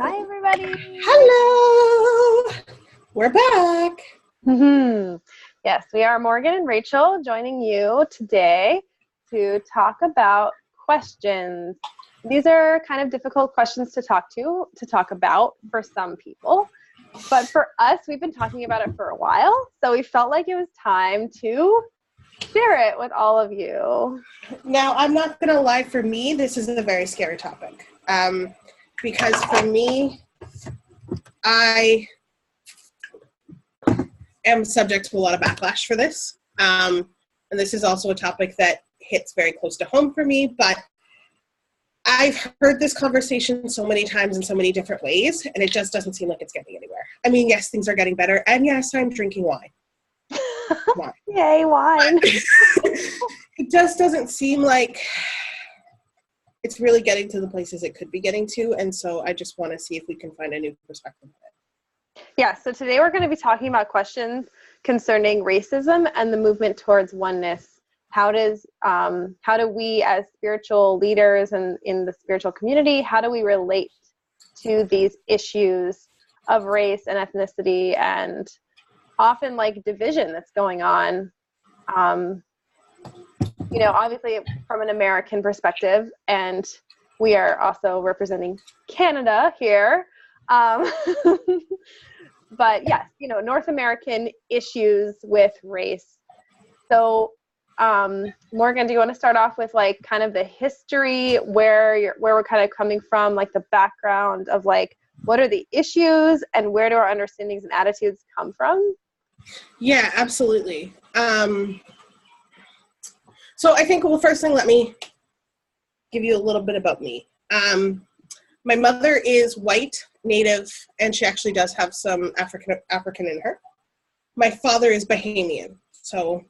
Hi, everybody. Hello. We're back. Yes, we are Morgan and Rachel joining you today to talk about questions. These are kind of difficult questions to talk about for some people. But for us, we've been talking about it for a while, so we felt like it was time to share it with all of you. Now, I'm not going to lie, for me, this is a very scary topic. Because for me, I am subject to a lot of backlash for this. And this is also a topic that hits very close to home for me, but I've heard this conversation so many times in so many different ways, and it just doesn't seem like it's getting anywhere. I mean, yes, things are getting better, and yes, I'm drinking wine. Wine. Yay, wine. It just doesn't seem like it's really getting to the places it could be getting to, and so I just want to see if we can find a new perspective on it. Yeah, so today we're going to be talking about questions concerning racism and the movement towards oneness. How do we as spiritual leaders and in the spiritual community, how do we relate to these issues of race and ethnicity and often like division that's going on? Obviously from an American perspective, and we are also representing Canada here. But yes, North American issues with race. So, Morgan, do you want to start off with like kind of the history, where we're kind of coming from, like the background of like, what are the issues and where do our understandings and attitudes come from? Yeah, absolutely. So I think, well, first thing, let me give you a little bit about me. My mother is white, Native, and she actually does have some African in her. My father is Bahamian, so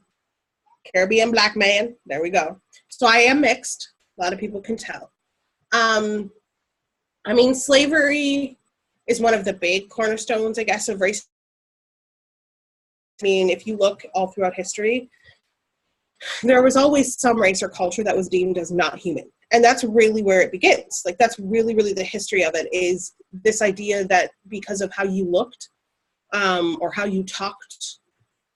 Caribbean black man. There we go. So I am mixed. A lot of people can tell. Slavery is one of the big cornerstones, I guess, of race. I mean, if you look all throughout history, there was always some race or culture that was deemed as not human. And that's really where it begins. Like, that's really, really the history of it, is this idea that because of how you looked or how you talked,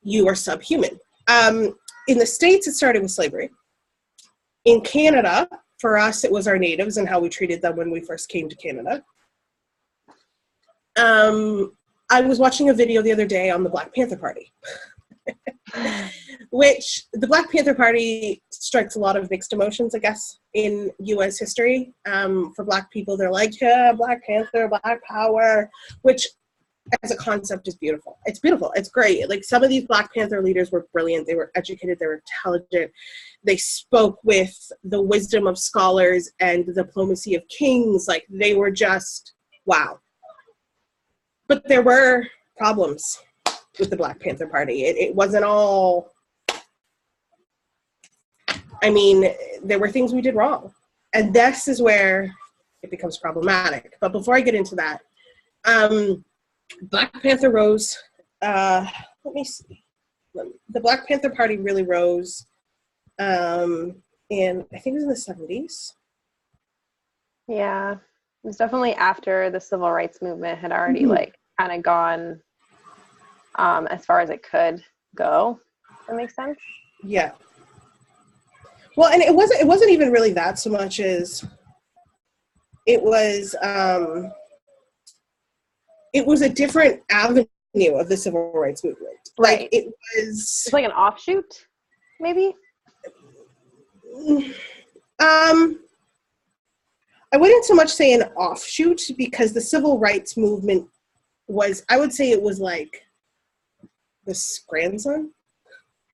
you are subhuman. In the States, it started with slavery. In Canada, for us, it was our natives and how we treated them when we first came to Canada. I was watching a video the other day on the Black Panther Party, which the Black Panther Party strikes a lot of mixed emotions, I guess, in U.S. history. For Black people, they're like, yeah, Black Panther, Black Power, which as a concept is beautiful. It's beautiful. It's great. Like, some of these Black Panther leaders were brilliant. They were educated. They were intelligent. They spoke with the wisdom of scholars and the diplomacy of kings. Like, they were just, wow. But there were problems with the Black Panther Party. It wasn't all, I mean, there were things we did wrong. And this is where it becomes problematic. But before I get into that, Black Panther rose, let me see. The Black Panther Party really rose I think it was in the 70s. Yeah, it was definitely after the civil rights movement had already like kind of gone as far as it could go. That makes sense? Yeah. Well, and it wasn't even really that so much as it was a different avenue of the civil rights movement. Right. Like, it's like an offshoot, maybe? I wouldn't so much say an offshoot, because the civil rights movement was, I would say it was like the grandson.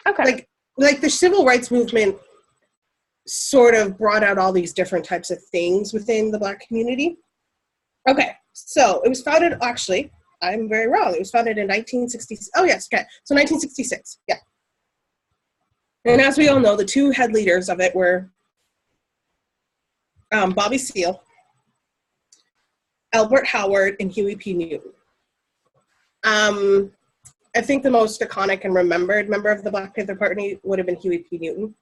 Okay. Like the civil rights movement sort of brought out all these different types of things within the Black community. Okay, so it was founded, actually, I'm very wrong. It was founded in 1966. Oh, yes, okay. So 1966, yeah. And as we all know, the two head leaders of it were Bobby Seale, Albert Howard, and Huey P. Newton. I think the most iconic and remembered member of the Black Panther Party would have been Huey P. Newton.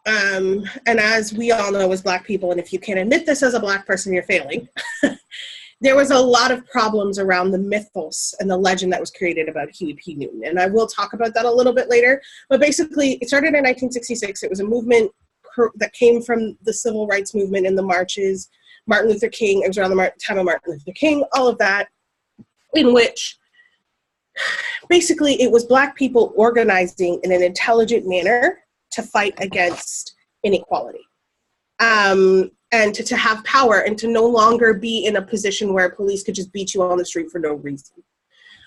And as we all know as Black people, and if you can't admit this as a Black person, you're failing, there was a lot of problems around the mythos and the legend that was created about Huey P. Newton. And I will talk about that a little bit later. But basically, it started in 1966. It was a movement that came from the civil rights movement and the marches. Martin Luther King, it was around the time of Martin Luther King, all of that, in which basically it was Black people organizing in an intelligent manner to fight against inequality. And to have power and to no longer be in a position where police could just beat you on the street for no reason.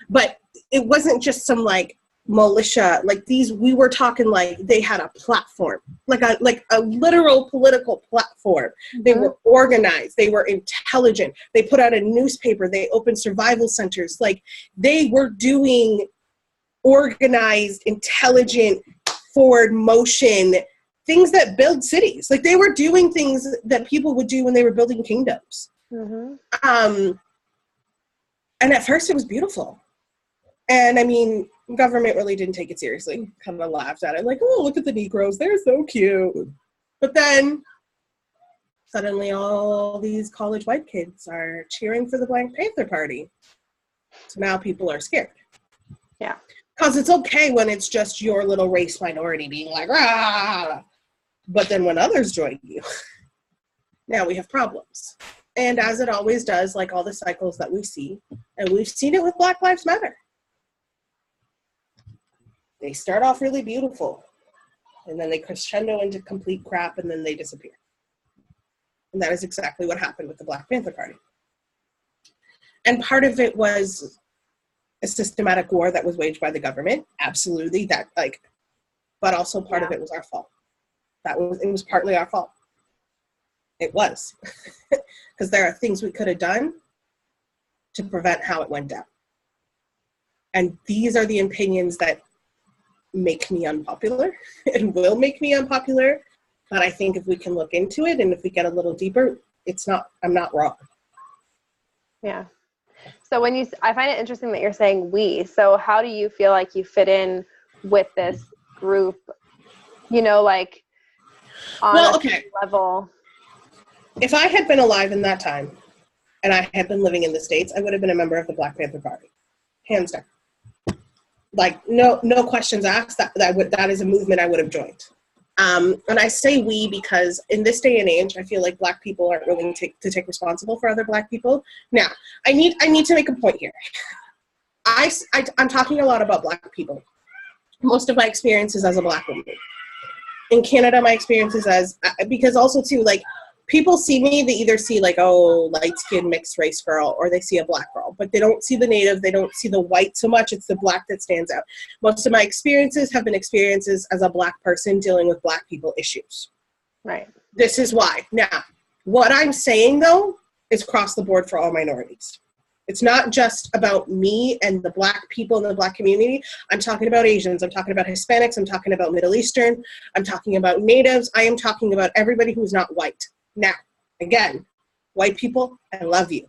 But it wasn't just some like militia, like these, we were talking like they had a platform, like a literal political platform. They were organized, they were intelligent, they put out a newspaper, they opened survival centers, like they were doing organized, intelligent, forward motion, things that build cities. Like they were doing things that people would do when they were building kingdoms. And at first it was beautiful. And I mean, government really didn't take it seriously, kind of laughed at it. Like, oh, look at the Negroes, they're so cute. But then suddenly all these college white kids are cheering for the Black Panther Party. So now people are scared. Yeah. Because it's okay when it's just your little race minority being like, rah! But then when others join you, now we have problems. And as it always does, like all the cycles that we see, and we've seen it with Black Lives Matter. They start off really beautiful, and then they crescendo into complete crap, and then they disappear. And that is exactly what happened with the Black Panther Party. And part of it was a systematic war that was waged by the government. Absolutely, that like, but also part of it was our fault. It was partly our fault. It was. Because there are things we could have done to prevent how it went down. And these are the opinions that make me unpopular and will make me unpopular. But I think if we can look into it and if we get a little deeper, I'm not wrong. Yeah. So I find it interesting that you're saying we. So how do you feel like you fit in with this group, you know, like on a level? If I had been alive in that time and I had been living in the States, I would have been a member of the Black Panther Party. Hands down. Like, no questions asked. That is a movement I would have joined. And I say we because in this day and age, I feel like Black people aren't willing to take responsible for other Black people. Now, I need to make a point here. I'm talking a lot about Black people. Most of my experiences as a Black woman. In Canada, my experiences because also too, like, people see me, they either see like, oh, light-skinned mixed race girl, or they see a Black girl, but they don't see the Native, they don't see the white so much, it's the Black that stands out. Most of my experiences have been experiences as a Black person dealing with Black people issues. Right. This is why. Now, what I'm saying though, is across the board for all minorities. It's not just about me and the Black people in the Black community. I'm talking about Asians. I'm talking about Hispanics. I'm talking about Middle Eastern. I'm talking about Natives. I am talking about everybody who's not white. Now, again, white people, I love you.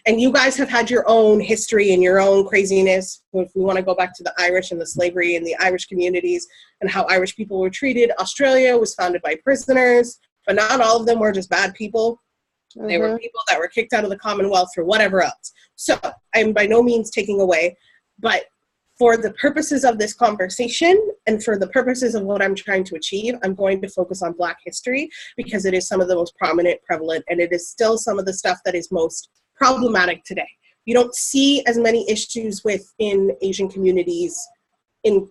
And you guys have had your own history and your own craziness. If we want to go back to the Irish and the slavery and the Irish communities and how Irish people were treated, Australia was founded by prisoners, but not all of them were just bad people. They were people that were kicked out of the Commonwealth for whatever else. So I'm by no means taking away, but for the purposes of this conversation and for the purposes of what I'm trying to achieve, I'm going to focus on Black history because it is some of the most prominent, prevalent, and it is still some of the stuff that is most problematic today. You don't see as many issues within Asian communities in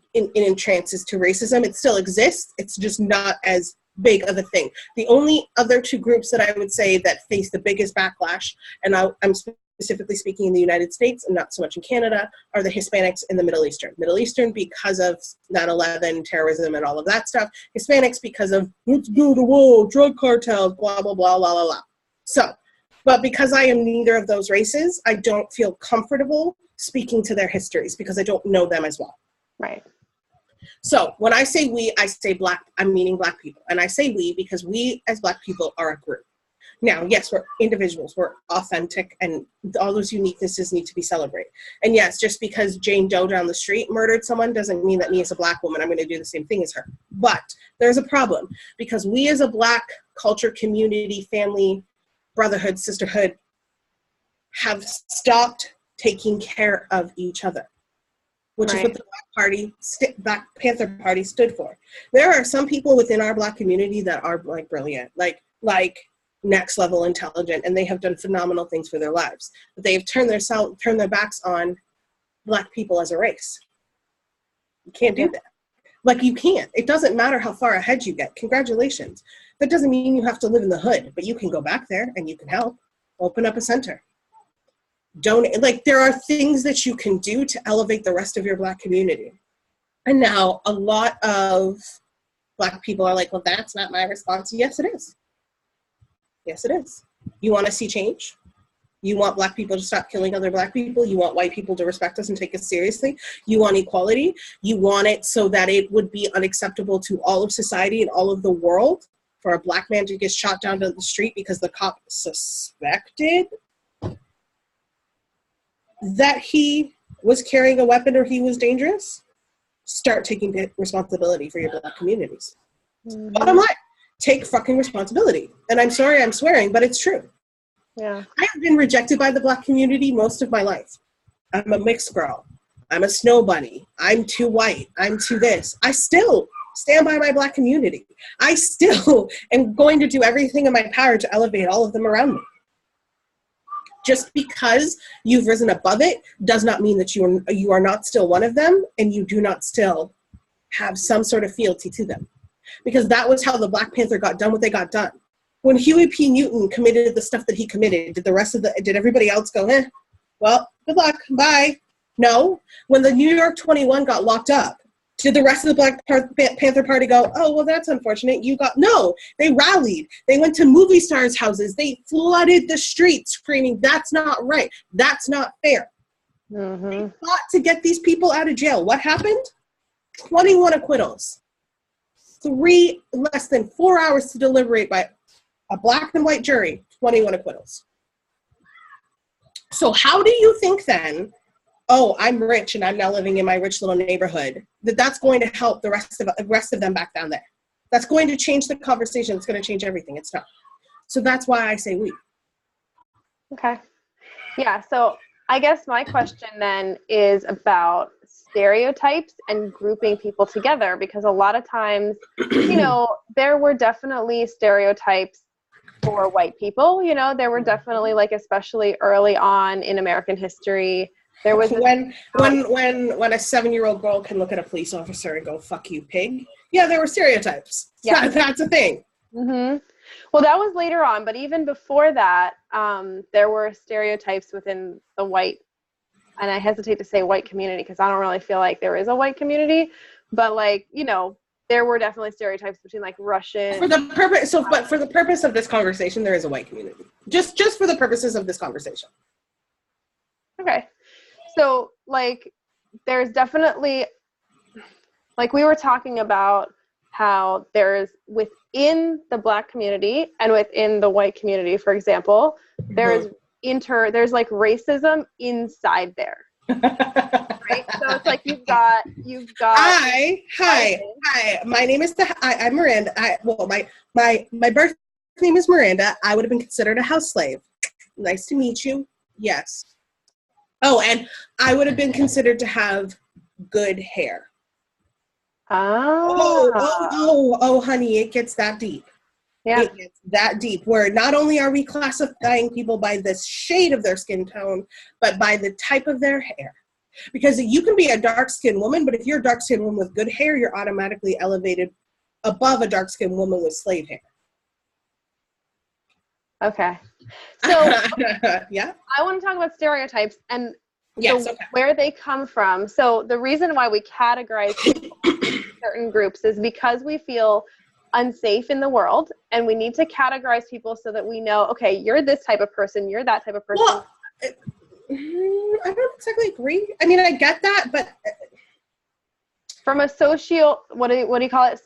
trances to racism. It still exists. It's just not as big of a thing. The only other two groups that I would say that face the biggest backlash, and I'm specifically speaking in the United States and not so much in Canada, are the Hispanics and the Middle Eastern. Middle Eastern because of 9/11, terrorism, and all of that stuff. Hispanics because of, let's go to war, drug cartels, blah, blah, blah, la, la, la. So, but because I am neither of those races, I don't feel comfortable speaking to their histories because I don't know them as well. Right. So when I say we, I say Black, I'm meaning Black people. And I say we because we as Black people are a group. Now, yes, we're individuals, we're authentic, and all those uniquenesses need to be celebrated. And yes, just because Jane Doe down the street murdered someone doesn't mean that me as a Black woman, I'm going to do the same thing as her. But there's a problem because we as a Black culture, community, family, brotherhood, sisterhood, have stopped taking care of each other, which is what the Black Panther Party stood for. There are some people within our Black community that are like brilliant, like next level intelligent, and they have done phenomenal things for their lives. But they have turned their backs on Black people as a race. You can't do that. Like, you can't. It doesn't matter how far ahead you get. Congratulations. That doesn't mean you have to live in the hood, but you can go back there and you can help. Open up a center. Donate. Like, there are things that you can do to elevate the rest of your Black community. And now a lot of Black people are like, well, that's not my response. Yes, it is. Yes, it is. You want to see change? You want Black people to stop killing other Black people? You want white people to respect us and take us seriously? You want equality? You want it so that it would be unacceptable to all of society and all of the world for a Black man to get shot down to the street because the cop suspected that he was carrying a weapon or he was dangerous? Start taking responsibility for your Black communities. Mm-hmm. Bottom line, take fucking responsibility. And I'm sorry I'm swearing, but it's true. Yeah. I have been rejected by the Black community most of my life. I'm a mixed girl. I'm a snow bunny. I'm too white. I'm too this. I still stand by my Black community. I still am going to do everything in my power to elevate all of them around me. Just because you've risen above it does not mean that you are not still one of them, and you do not still have some sort of fealty to them. Because that was how the Black Panther got done what they got done. When Huey P. Newton committed the stuff that he committed, did everybody else go, well, good luck, bye? No. When the New York 21 got locked up, did the rest of the Black Panther Party go, oh, well, that's unfortunate, no, they rallied. They went to movie stars' houses. They flooded the streets screaming, that's not right. That's not fair. Mm-hmm. They fought to get these people out of jail. What happened? 21 acquittals. Less than 4 hours to deliberate by a Black and white jury, 21 acquittals. So how do you think then, oh, I'm rich and I'm now living in my rich little neighborhood, that's going to help the rest of them back down there? That's going to change the conversation. It's going to change everything. It's not. So that's why I say we. Okay. Yeah, so I guess my question then is about stereotypes and grouping people together, because a lot of times, there were definitely stereotypes for white people. There were definitely, like, especially early on in American history, there was when a 7-year-old girl can look at a police officer and go, fuck you, pig. Yeah, there were stereotypes. Yeah. That's a thing. Mm-hmm. Well, that was later on, but even before that, there were stereotypes within the white, and I hesitate to say white community because I don't really feel like there is a white community, but, like, there were definitely stereotypes between, like, Russian. But for the purpose of this conversation, there is a white community. Just for the purposes of this conversation. Okay. So, like, there's definitely, like, we were talking about how there's within the Black community and within the white community, for example, there's like racism inside there. Right? So it's like you've got Hi. My name is I'm Miranda. My birth name is Miranda. I would have been considered a house slave. Nice to meet you. Yes. Oh, and I would have been considered to have good hair. Oh, honey, it gets that deep. Yeah. It gets that deep, where not only are we classifying people by the shade of their skin tone, but by the type of their hair. Because you can be a dark-skinned woman, but if you're a dark-skinned woman with good hair, you're automatically elevated above a dark-skinned woman with slave hair. Okay. So yeah, I want to talk about stereotypes and where they come from. So the reason why we categorize people in certain groups is because we feel unsafe in the world, and we need to categorize people so that we know, okay, you're this type of person, you're that type of person. Well, I don't exactly agree. I mean, I get that, but from a what do you call it?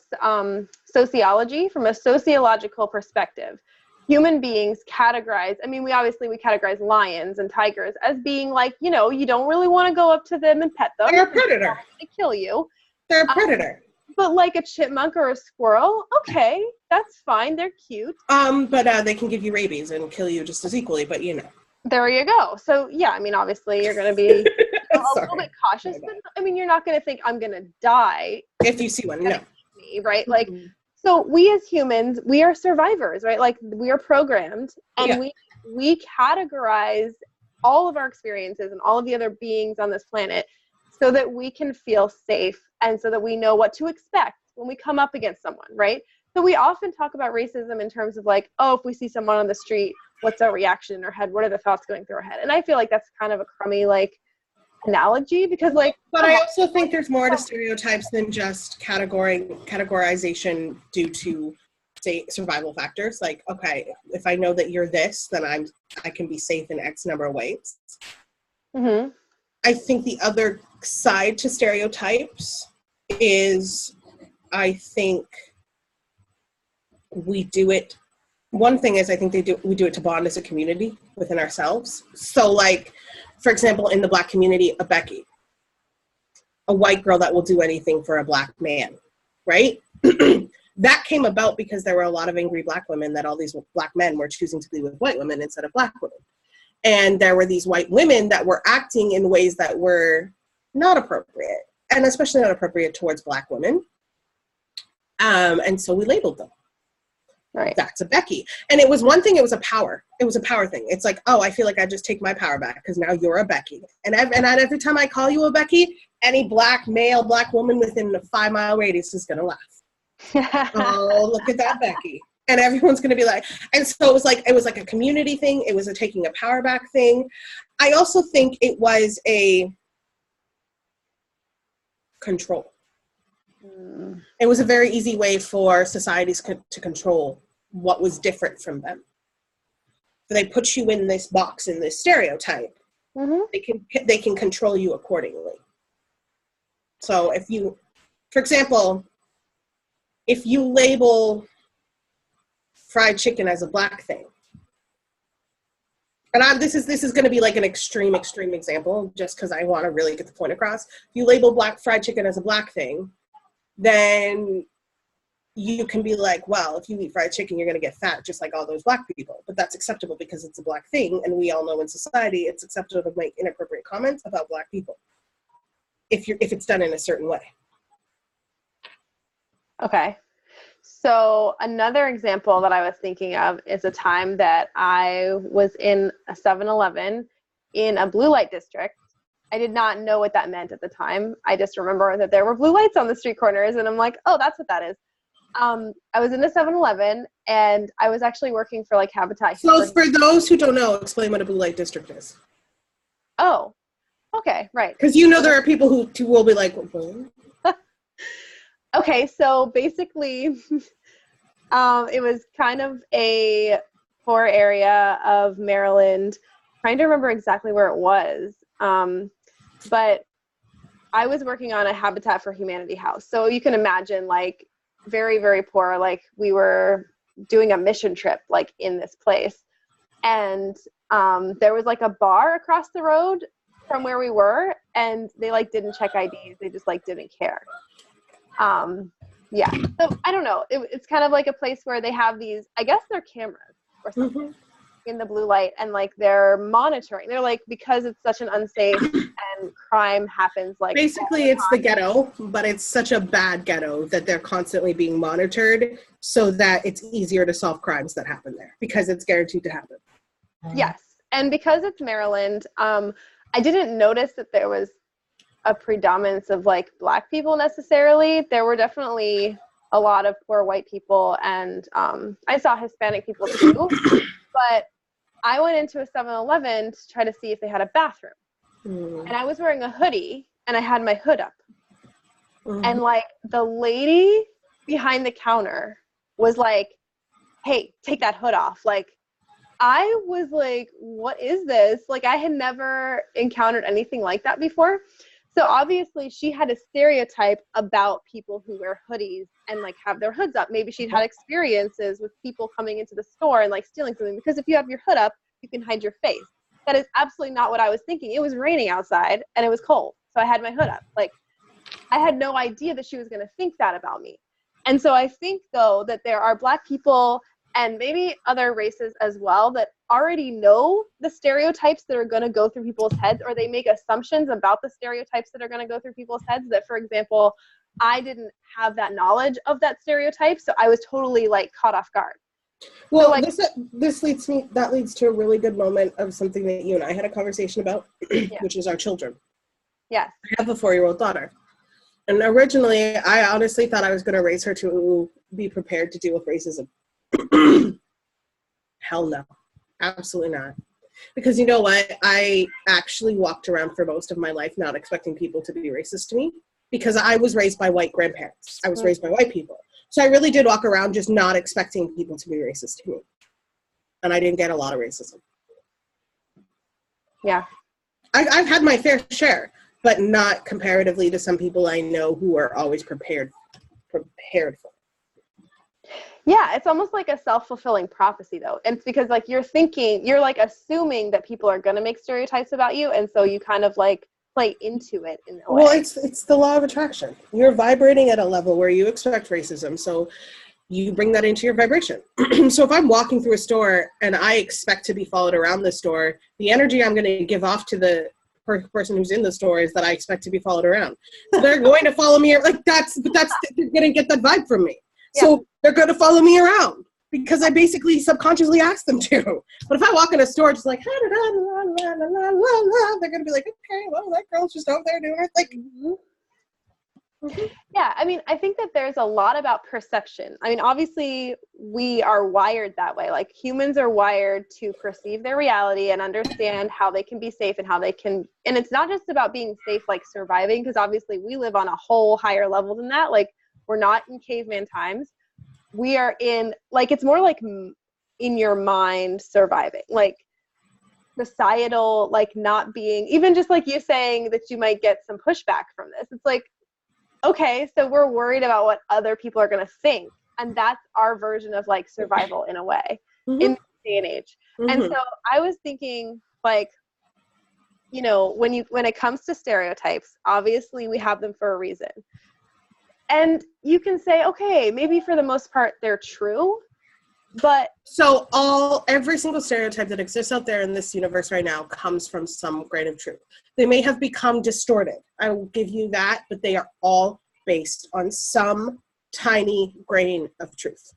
Sociology, from a sociological perspective, human beings categorize. I mean, we categorize lions and tigers as being like, you don't really want to go up to them and pet them. They're a predator. They kill you. They're a predator. But like a chipmunk or a squirrel, okay, that's fine. They're cute. But they can give you rabies and kill you just as equally. But There you go. So yeah, I mean, obviously you're going to be a little bit cautious, but I mean, you're not going to think I'm going to die if you see one. No, me, right? Like, so we as humans, we are survivors, right? Like we are programmed, and we categorize all of our experiences and all of the other beings on this planet so that we can feel safe and so that we know what to expect when we come up against someone, right? So we often talk about racism in terms of like, oh, if we see someone on the street, what's our reaction in our head? What are the thoughts going through our head? And I feel like that's kind of a crummy, like, analogy because, like, but I also think there's more to stereotypes than just categorization due to, say, survival factors. Like, okay, if I know that you're this, then I can be safe in X number of ways. Mm-hmm. I think the other side to stereotypes is, I think we do it. One thing is, I think we do it to bond as a community within ourselves. So, like, for example, in the Black community, a Becky, a white girl that will do anything for a Black man, right? That came about because there were a lot of angry Black women that all these Black men were choosing to be with white women instead of Black women. And there were these white women that were acting in ways that were not appropriate, and especially not appropriate towards Black women. And so we labeled them. Right. That's a Becky. And it was one thing, it was a power thing. It's like, oh, I feel like I just take my power back because now you're a Becky. And every time I call you a Becky, any Black male, Black woman within a 5-mile radius is going to laugh. Oh, look at that Becky. And everyone's going to be like, and so it was like a community thing. It was a taking a power back thing. I also think it was a control. It was a very easy way for societies to control what was different from them. So they put you in this box, in this stereotype. Mm-hmm. They can control you accordingly. So if you, for example, if you label fried chicken as a Black thing, and this is going to be like an extreme example, just because I want to really get the point across. If you label fried chicken as a Black thing, then you can be like, well, if you eat fried chicken, you're going to get fat just like all those Black people. But that's acceptable because it's a Black thing. And we all know in society, it's acceptable to make inappropriate comments about Black people if it's done in a certain way. Okay. So another example that I was thinking of is a time that I was in a 7-Eleven in a blue light district. I did not know what that meant at the time. I just remember that there were blue lights on the street corners, and I'm like, oh, that's what that is. I was in a 7-Eleven, and I was actually working for, like, Habitat. So for those who don't know, explain what a blue light district is. Oh, okay, right. Because there are people who will be like, well. Okay, so basically, it was kind of a poor area of Maryland. I'm trying to remember exactly where it was. But I was working on a Habitat for Humanity house. So you can imagine, like, very, very poor. Like, we were doing a mission trip, like, in this place. And there was, like, a bar across the road from where we were, and they, like, didn't check IDs. They just, like, didn't care. Yeah. So I don't know. It's kind of like a place where they have these, I guess they're cameras or something. Mm-hmm. In the blue light, and, like, they're monitoring. They're like, because it's such an unsafe and crime happens, like, basically it's the ghetto, but it's such a bad ghetto that they're constantly being monitored so that it's easier to solve crimes that happen there because it's guaranteed to happen. Yes. And because it's Maryland, I didn't notice that there was a predominance of, like, Black people necessarily. There were definitely a lot of poor white people, and I saw Hispanic people too. But I went into a 7-Eleven to try to see if they had a bathroom. And I was wearing a hoodie, and I had my hood up. And, like, the lady behind the counter was like, hey, take that hood off. Like, I was like, what is this? Like, I had never encountered anything like that before. So obviously she had a stereotype about people who wear hoodies and, like, have their hoods up. Maybe she'd had experiences with people coming into the store and, like, stealing something, because if you have your hood up, you can hide your face. That is absolutely not what I was thinking. It was raining outside and it was cold. So I had my hood up. Like, I had no idea that she was going to think that about me. And so I think, though, that there are Black people and maybe other races as well, that already know the stereotypes that are going to go through people's heads, or they make assumptions about the stereotypes that are going to go through people's heads that, for example, I didn't have that knowledge of that stereotype, so I was totally like caught off guard. Well, so, like, this leads to a really good moment of something that you and I had a conversation about, which is our children. Yes. I have a 4-year-old daughter. And originally, I honestly thought I was going to raise her to be prepared to deal with racism. Hell no. Absolutely not. Because you know what? I actually walked around for most of my life not expecting people to be racist to me, because I was raised by white grandparents. I was raised by white people. So I really did walk around just not expecting people to be racist to me. And I didn't get a lot of racism. Yeah. I've had my fair share, but not comparatively to some people I know who are always prepared for. Yeah, it's almost like a self-fulfilling prophecy, though. And it's because, like, you're like assuming that people are going to make stereotypes about you, and so you kind of like play into it in a way. Well, it's the law of attraction. You're vibrating at a level where you expect racism, so you bring that into your vibration. So if I'm walking through a store and I expect to be followed around the store, the energy I'm going to give off to the person who's in the store is that I expect to be followed around. So they're going to follow me. Like they're going to get that vibe from me. Yeah. So they're going to follow me around because I basically subconsciously asked them to. But if I walk in a store just like, they're going to be like, okay, well, that girl's just out there doing it. Like, Yeah, I mean, I think that there's a lot about perception. I mean, obviously, we are wired that way. Like, humans are wired to perceive their reality and understand how they can be safe and how they can, and it's not just about being safe, like surviving, because obviously we live on a whole higher level than that. Like, we're not in caveman times. We are in, like, it's more like in your mind surviving. Like, societal, like, not being, even just like you saying that you might get some pushback from this. It's like, okay, so we're worried about what other people are going to think. And that's our version of like survival in a way in this day and age. And so I was thinking, like, you know, when it comes to stereotypes, obviously we have them for a reason. And you can say, okay, maybe for the most part they're true, but so every single stereotype that exists out there in this universe right now comes from some grain of truth. They may have become distorted. I will give you that, but they are all based on some tiny grain of truth.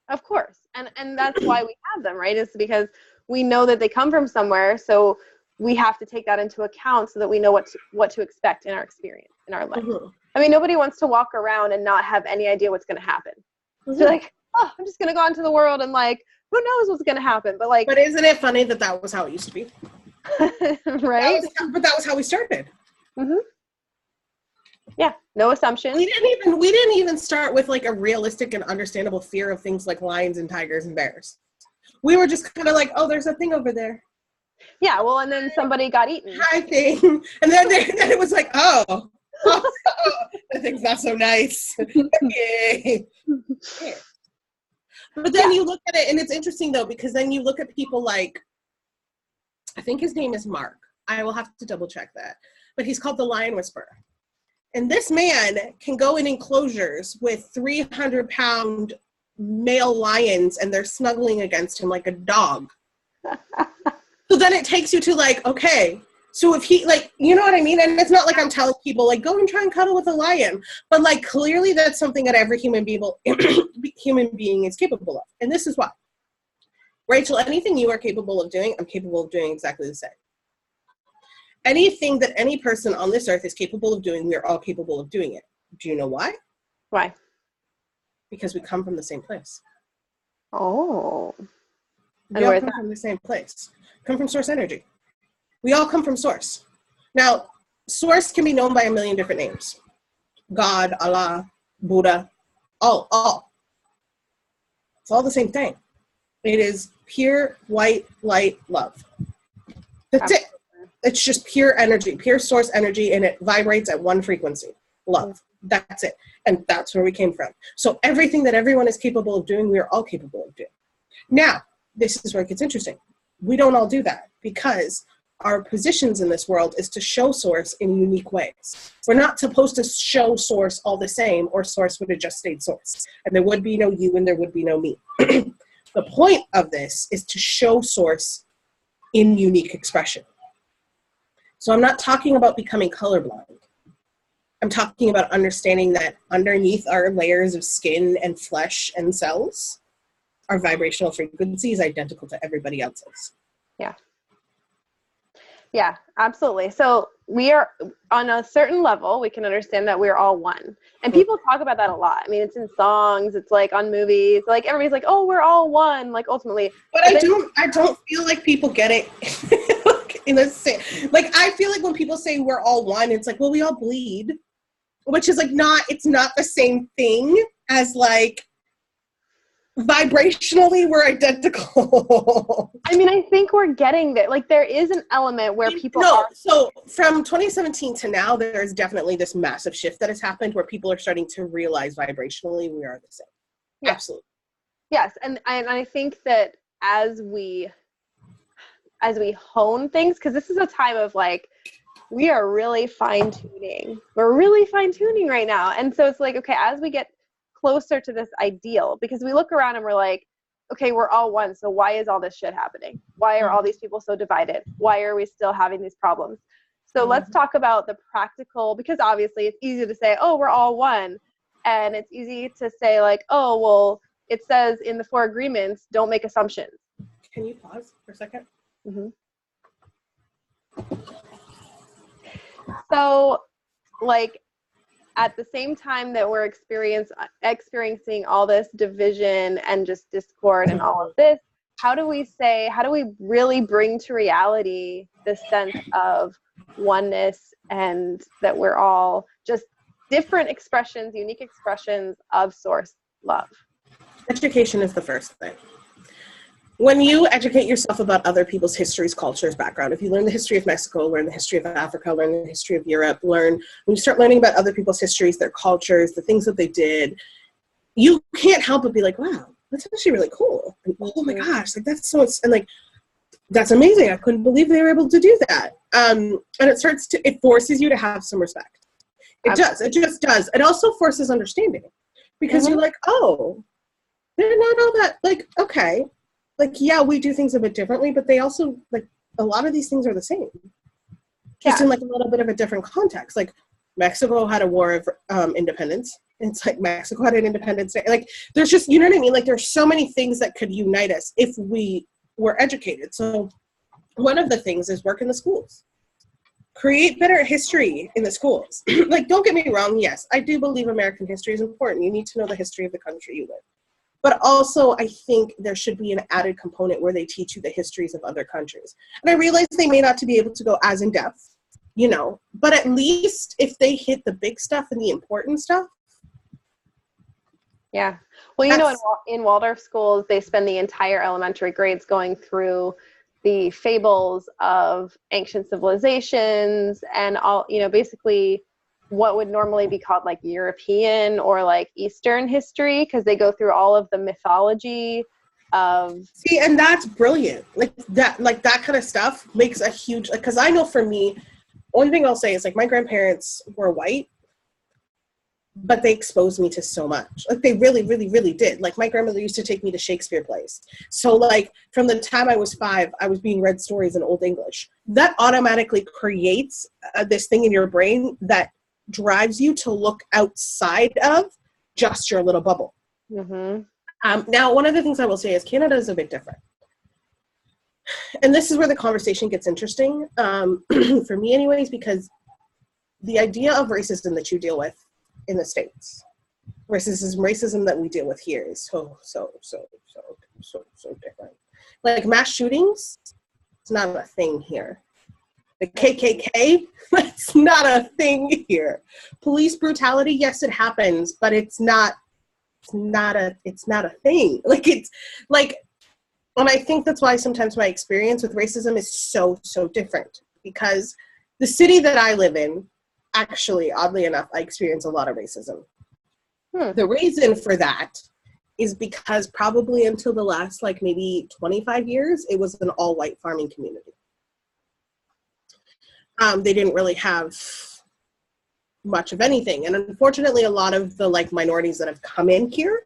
Of course. And that's why we have them, right? It's because we know that they come from somewhere, so we have to take that into account so that we know what to expect in our experience, in our life. I mean, nobody wants to walk around and not have any idea what's going to happen. So like, oh, I'm just going to go out into the world and like, who knows what's going to happen? But isn't it funny that was how it used to be? Right? But that was how we started. Yeah, no assumptions. We didn't even start with like a realistic and understandable fear of things like lions and tigers and bears. We were just kind of like, oh, there's a thing over there. Yeah, well, and then somebody got eaten. Hi thing. And then it was like, oh, that thing's not so nice. Okay. But then you look at it, and it's interesting though, because then you look at people like, I think his name is Mark. I will have to double check that. But he's called the Lion Whisperer. And this man can go in enclosures with 300-pound male lions, and they're snuggling against him like a dog. So then it takes you to like, okay, so if he, like, you know what I mean? And it's not like I'm telling people, like, go and try and cuddle with a lion. But, like, clearly that's something that every human being is capable of. And this is why. Rachel, anything you are capable of doing, I'm capable of doing exactly the same. Anything that any person on this earth is capable of doing, we are all capable of doing it. Do you know why? Why? Because we come from the same place. Oh. We all come from the same place. Come from source energy. We all come from source. Now, source can be known by a million different names. God, Allah, Buddha, all. It's all the same thing. It is pure white light love. That's it. It's just pure energy, pure source energy, and it vibrates at one frequency. Love. That's it. And that's where we came from. So everything that everyone is capable of doing, we are all capable of doing. Now, this is where it gets interesting. We don't all do that because our positions in this world is to show source in unique ways. We're not supposed to show source all the same, or source would have just stayed source. And there would be no you and there would be no me. The point of this is to show source in unique expression. So I'm not talking about becoming colorblind. I'm talking about understanding that underneath our layers of skin and flesh and cells, our vibrational frequency is identical to everybody else's. Yeah. Yeah, absolutely. So we are on a certain level, we can understand that we're all one. And people talk about that a lot. I mean, it's in songs, it's like on movies, like everybody's like, oh, we're all one, like ultimately. But I don't feel like people get it in the same, like I feel like when people say we're all one, it's like, well, we all bleed, which is like it's not the same thing as like vibrationally we're identical. I mean, I think we're getting there. Like there is an element where people So from 2017 to now, there's definitely this massive shift that has happened where people are starting to realize vibrationally we are the same. Yeah. Absolutely. Yes. And I think that as we hone things, because this is a time of like, we are really fine-tuning. We're really fine-tuning right now. And so it's like, okay, as we get closer to this ideal, because we look around and we're like, okay, we're all one, so why is all this shit happening? Why are all these people so divided? Why are we still having these problems? So let's talk about the practical, because obviously it's easy to say, oh, we're all one. And it's easy to say like, oh, well, it says in the 4 agreements, don't make assumptions. Can you pause for a second? Mm-hmm. So like, at the same time that we're experiencing all this division and just discord and all of this, how do we really bring to reality this sense of oneness and that we're all just different expressions, unique expressions of source love? Education is the first thing. When you educate yourself about other people's histories, cultures, background, if you learn the history of Mexico, learn the history of Africa, learn the history of Europe, when you start learning about other people's histories, their cultures, the things that they did, you can't help but be like, wow, that's actually really cool. And, oh my gosh, like that's so, and like, that's amazing. I couldn't believe they were able to do that. And it forces you to have some respect. It does. It just does. It also forces understanding because you're like, oh, they're not all that, like, okay. Like, yeah, we do things a bit differently, but they also, like, a lot of these things are the same. Just in, like, a little bit of a different context. Like, Mexico had a war of independence. It's like Mexico had an independence day. Like, there's just, you know what I mean? Like, there's so many things that could unite us if we were educated. So one of the things is work in the schools. Create better history in the schools. Like, don't get me wrong. Yes, I do believe American history is important. You need to know the history of the country you live. But also, I think there should be an added component where they teach you the histories of other countries. And I realize they may not be able to go as in depth, you know, but at least if they hit the big stuff and the important stuff. Yeah. Well, you know, in Waldorf schools, they spend the entire elementary grades going through the fables of ancient civilizations and all, you know, basically what would normally be called like European or like Eastern history, because they go through all of the mythology of. See, and that's brilliant. Like that kind of stuff makes a huge, because I know for me, only thing I'll say is like my grandparents were white, but they exposed me to so much. Like they really, really, really did. Like my grandmother used to take me to Shakespeare plays. So like from the time I was 5, I was being read stories in Old English. That automatically creates this thing in your brain that drives you to look outside of just your little bubble. Mm-hmm. Now, one of the things I will say is Canada is a bit different. And this is where the conversation gets interesting, for me anyways, because the idea of racism that you deal with in the States versus racism that we deal with here is so different. Like mass shootings, it's not a thing here. The KKK, that's not a thing here. Police brutality, yes, it happens, but it's not a thing. Like it's like, and I think that's why sometimes my experience with racism is so different, because the city that I live in, actually, oddly enough, I experience a lot of racism. The reason for that is because probably until the last like maybe 25 years, it was an all-white farming community. They didn't really have much of anything. And unfortunately, a lot of the like minorities that have come in here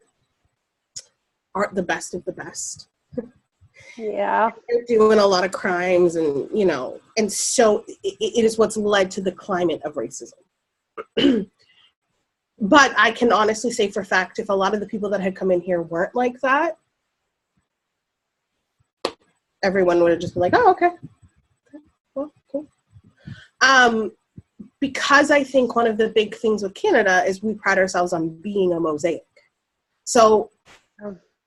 aren't the best of the best. Yeah. They're doing a lot of crimes, and and so it is what's led to the climate of racism. But I can honestly say for a fact, if a lot of the people that had come in here weren't like that, everyone would have just been like, oh, okay. Well, cool. Because I think one of the big things with Canada is we pride ourselves on being a mosaic. So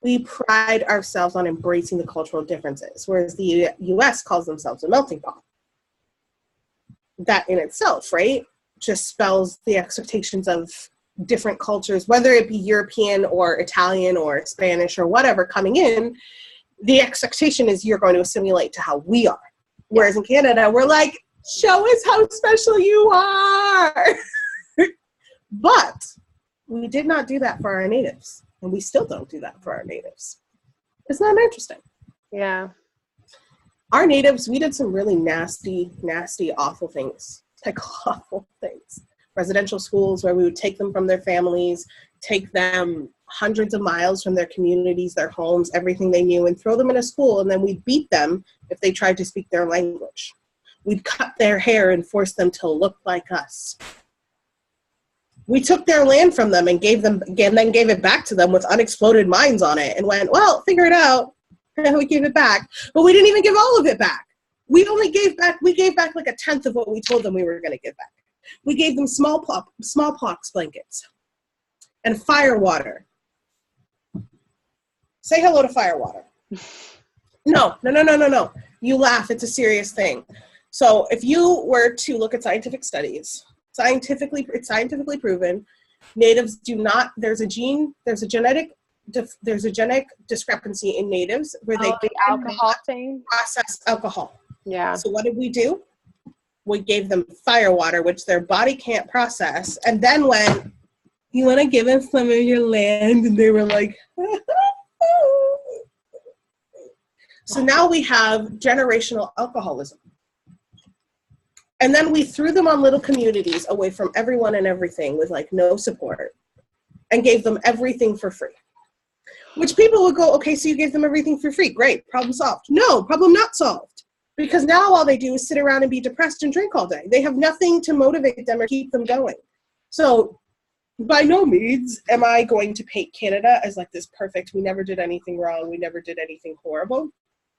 we pride ourselves on embracing the cultural differences, whereas the US calls themselves a melting pot. That in itself, right, just spells the expectations of different cultures, whether it be European or Italian or Spanish or whatever coming in. The expectation is you're going to assimilate to how we are. Whereas in Canada, we're like, show us how special you are. But we did not do that for our natives. And we still don't do that for our natives. Isn't that interesting? Yeah. Our natives, we did some really nasty, awful things. Like awful things. Residential schools where we would take them from their families, take them hundreds of miles from their communities, their homes, everything they knew, and throw them in a school, and then we'd beat them if they tried to speak their language. We'd cut their hair and force them to look like us. We took their land from them and then gave it back to them with unexploded mines on it and went, well, figure it out. And we gave it back. But we didn't even give all of it back. We gave back like a tenth of what we told them we were going to give back. We gave them smallpox blankets and fire water. Say hello to fire water. No. You laugh. It's a serious thing. So if you were to look at scientific studies, it's scientifically proven, natives do not, there's a genetic discrepancy in natives where they the alcohol thing process alcohol. Yeah. So what did we do? We gave them fire water, which their body can't process, and then when you want to give us some of your land, and they were like, so now we have generational alcoholism. And then we threw them on little communities away from everyone and everything with like no support and gave them everything for free. Which people would go, okay, so you gave them everything for free. Great, problem solved. No, problem not solved. Because now all they do is sit around and be depressed and drink all day. They have nothing to motivate them or keep them going. So by no means am I going to paint Canada as like this perfect, we never did anything wrong, we never did anything horrible.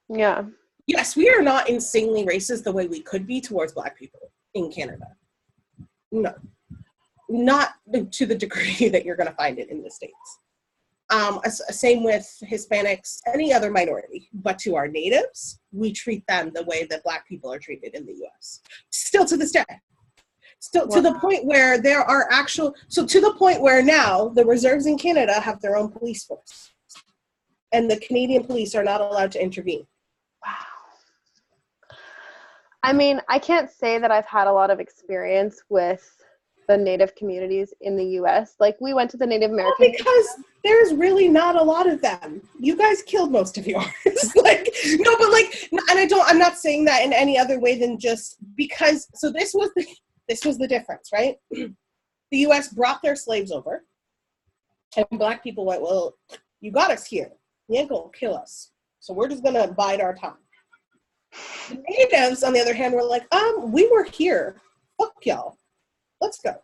Yeah. Yes, we are not insanely racist the way we could be towards Black people in Canada. No. Not to the degree that you're going to find it in the States. Same with Hispanics, any other minority. But to our natives, we treat them the way that Black people are treated in the U.S. Still to this day. Still to the point where there are to the point where now the reserves in Canada have their own police force. And the Canadian police are not allowed to intervene. Wow. I mean, I can't say that I've had a lot of experience with the Native communities in the U.S. Like, we went to the Native American. Well, because there's really not a lot of them. You guys killed most of yours. I'm not saying that in any other way than just because. So this was the difference, right? The U.S. brought their slaves over, and Black people went, well, you got us here. You ain't gonna kill us. So we're just gonna bide our time. The natives, on the other hand, were like, we were here. Fuck y'all. Let's go.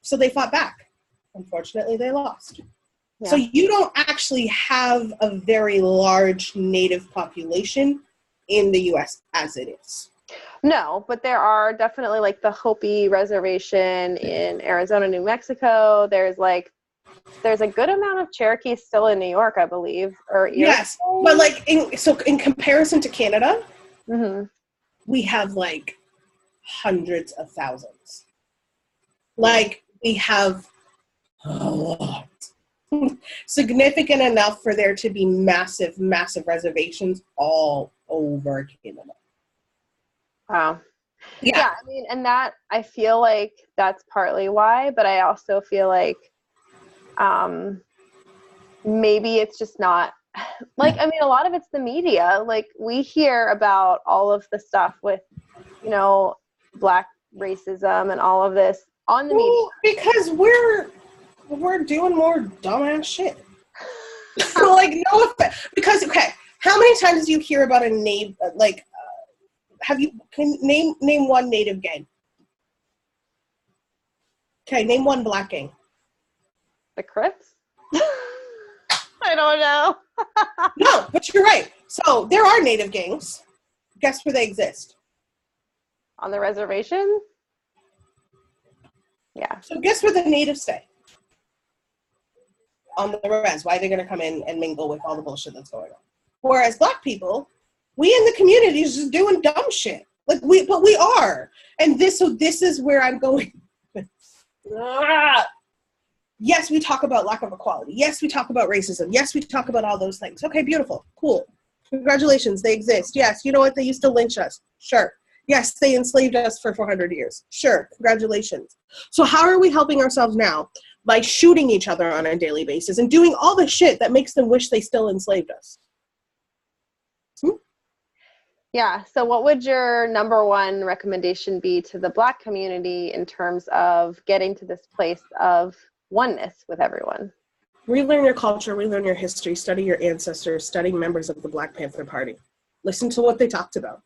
So they fought back. Unfortunately, they lost. Yeah. So you don't actually have a very large native population in the U.S. as it is. No, but there are definitely like the Hopi Reservation in Arizona, New Mexico. There's a good amount of Cherokees still in New York, I believe. Yes, but like in comparison to Canada, mm-hmm. we have like hundreds of thousands. Like we have a lot. Significant enough for there to be massive, massive reservations all over Canada. Wow. Yeah, I mean, and that, I feel like that's partly why, but I also feel like maybe it's just not, like, I mean, a lot of it's the media. Like, we hear about all of the stuff with, Black racism and all of this on the media. Because we're doing more dumbass shit. Like, no offense. Because, okay, how many times do you hear about a name, like, can name one Native gang? Okay, name one Black gang. The Crips? I don't know. No, but you're right. So there are Native gangs. Guess where they exist? On the reservation? Yeah. So guess where the natives stay? On the res. Why are they going to come in and mingle with all the bullshit that's going on? Whereas Black people, we in the community is just doing dumb shit. But we are. And this is where I'm going. Yes, we talk about lack of equality. Yes, we talk about racism. Yes, we talk about all those things. Okay, beautiful. Cool. Congratulations, they exist. Yes, you know what? They used to lynch us. Sure. Yes, they enslaved us for 400 years. Sure. Congratulations. So how are we helping ourselves now? By shooting each other on a daily basis and doing all the shit that makes them wish they still enslaved us. Yeah. So what would your number one recommendation be to the Black community in terms of getting to this place of oneness with everyone? Relearn your culture, relearn your history, study your ancestors, study members of the Black Panther Party. Listen to what they talked about.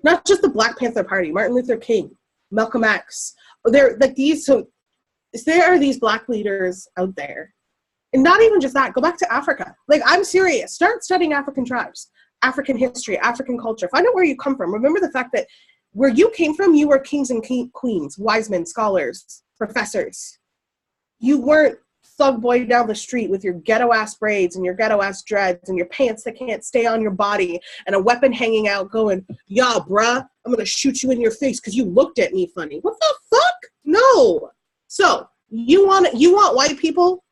Not just the Black Panther Party, Martin Luther King, Malcolm X. There are these Black leaders out there. And not even just that, go back to Africa. Like, I'm serious. Start studying African tribes, African history, African culture. Find out where you come from. Remember the fact that where you came from, you were kings and queens, wise men, scholars, professors. You weren't thug boy down the street with your ghetto ass braids and your ghetto ass dreads and your pants that can't stay on your body and a weapon hanging out going, yeah, bruh, I'm gonna shoot you in your face because you looked at me funny. What the fuck? No. So you want white people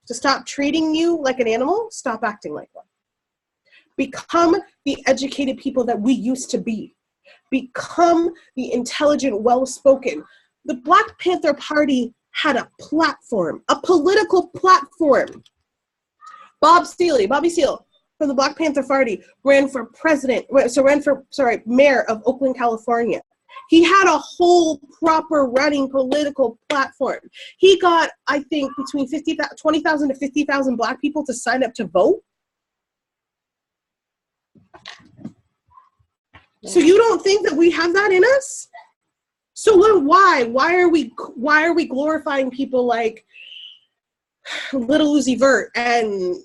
to stop treating you like an animal? Stop acting like one. Become the educated people that we used to be. Become the intelligent, well-spoken. The Black Panther Party had a platform, a political platform. Bobby Seale from the Black Panther Party ran for mayor of Oakland, California. He had a whole proper running political platform. He got, I think, between 20,000 to 50,000 Black people to sign up to vote. So you don't think that we have that in us? So why are we glorifying people like Little Uzi Vert and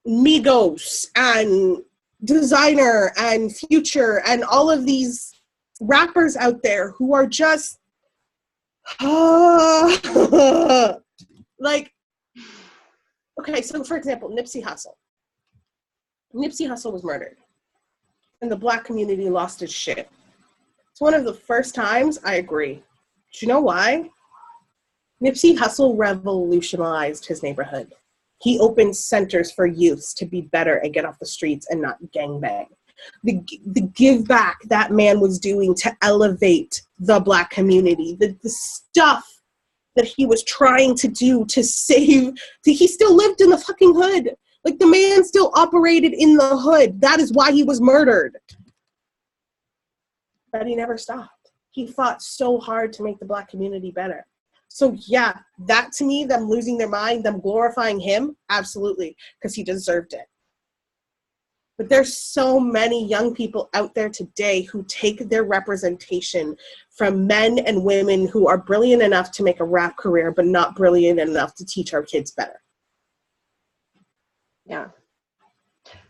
Migos and Designer and Future and all of these rappers out there who are just like, okay, so for example, Nipsey Hussle was murdered and the Black community lost its shit. It's one of the first times I agree. Do you know why? Nipsey Hussle revolutionized his neighborhood. He opened centers for youths to be better and get off the streets and not gangbang. The give back that man was doing to elevate the Black community, the stuff that he was trying to do to save, he still lived in the fucking hood. Like, the man still operated in the hood. That is why he was murdered. But he never stopped. He fought so hard to make the Black community better. So yeah, that to me, them losing their mind, them glorifying him, absolutely, because he deserved it. But there's so many young people out there today who take their representation from men and women who are brilliant enough to make a rap career, but not brilliant enough to teach our kids better. Yeah.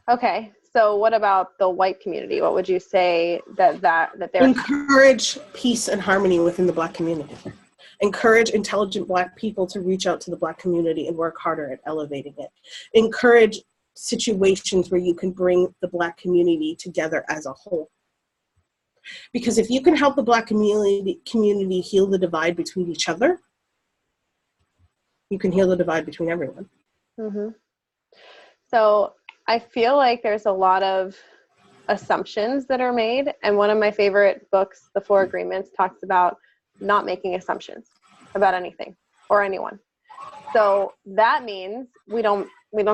Okay. So what about the white community? What would you say that they're... Encourage peace and harmony within the Black community. Encourage intelligent Black people to reach out to the Black community and work harder at elevating it. Encourage situations where you can bring the Black community together as a whole. Because if you can help the Black community heal the divide between each other, you can heal the divide between everyone. Mm-hmm. So I feel like there's a lot of assumptions that are made. And one of my favorite books, The Four Agreements, talks about not making assumptions about anything or anyone. So that means we don't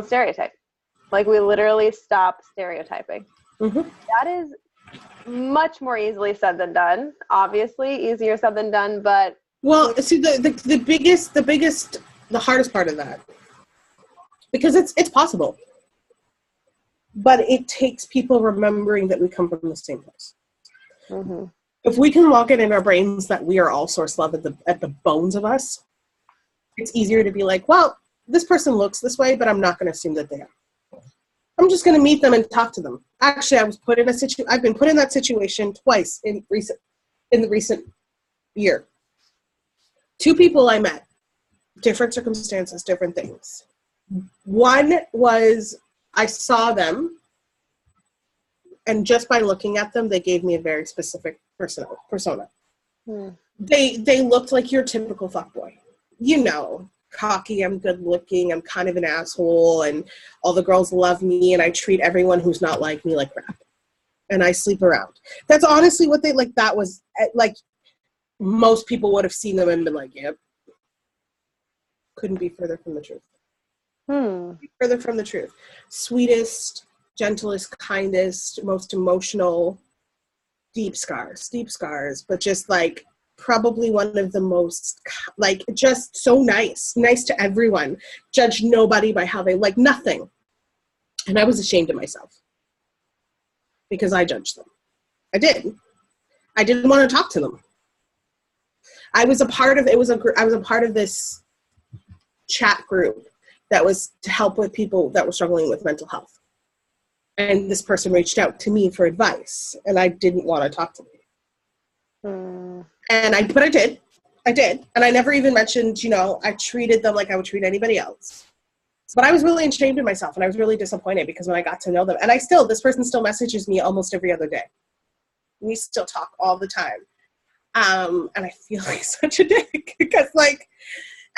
stereotype. Like, we literally stop stereotyping. Mm-hmm. That is much more easily said than done. Obviously, easier said than done, but... Well, see, the hardest part of that because it's possible. But it takes people remembering that we come from the same place. Mm-hmm. If we can lock it in our brains that we are all source love at the bones of us, it's easier to be like, well, this person looks this way, but I'm not going to assume that they are. I'm just going to meet them and talk to them. Actually, I've been put in that situation twice in the recent year. 2 people I met, different circumstances, different things. One was I saw them, and just by looking at them, they gave me a very specific persona. They looked like your typical fuckboy. You know, cocky, I'm good looking, I'm kind of an asshole, and all the girls love me, and I treat everyone who's not like me like crap. And I sleep around. That's honestly what they, like, that was, like, most people would have seen them and been like, yep. Couldn't be further from the truth. Further from the truth. Sweetest, gentlest, kindest, most emotional, deep scars, but just like probably one of the most, like, just so nice to everyone, judge nobody by how they, like, nothing. And I was ashamed of myself because I judged them. I didn't want to talk to them. I was a part of this chat group that was to help with people that were struggling with mental health. And this person reached out to me for advice, and I didn't want to talk to them. But I did. And I never even mentioned, you know, I treated them like I would treat anybody else. But I was really ashamed of myself, and I was really disappointed because when I got to know them, and this person still messages me almost every other day. We still talk all the time. And I feel like such a dick because, like,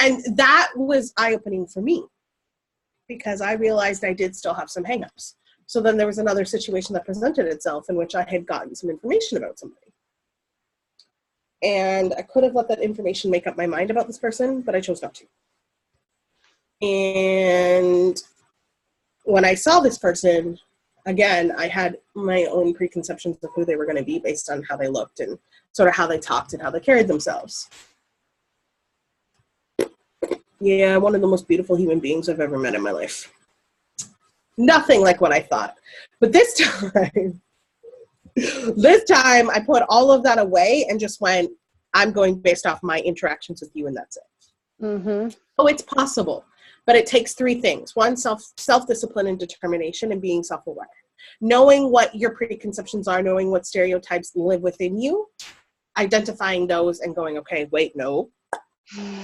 and that was eye-opening for me because I realized I did still have some hangups. So then there was another situation that presented itself in which I had gotten some information about somebody. And I could have let that information make up my mind about this person, but I chose not to. And when I saw this person, again, I had my own preconceptions of who they were going to be based on how they looked and sort of how they talked and how they carried themselves. Yeah, one of the most beautiful human beings I've ever met in my life. Nothing like what I thought. But this time I put all of that away and just went, I'm going based off my interactions with you, and that's it. Mm-hmm. Oh, it's possible. But it takes 3 things. 1, self-discipline and determination and being self-aware. Knowing what your preconceptions are, knowing what stereotypes live within you, identifying those and going, okay, wait, no.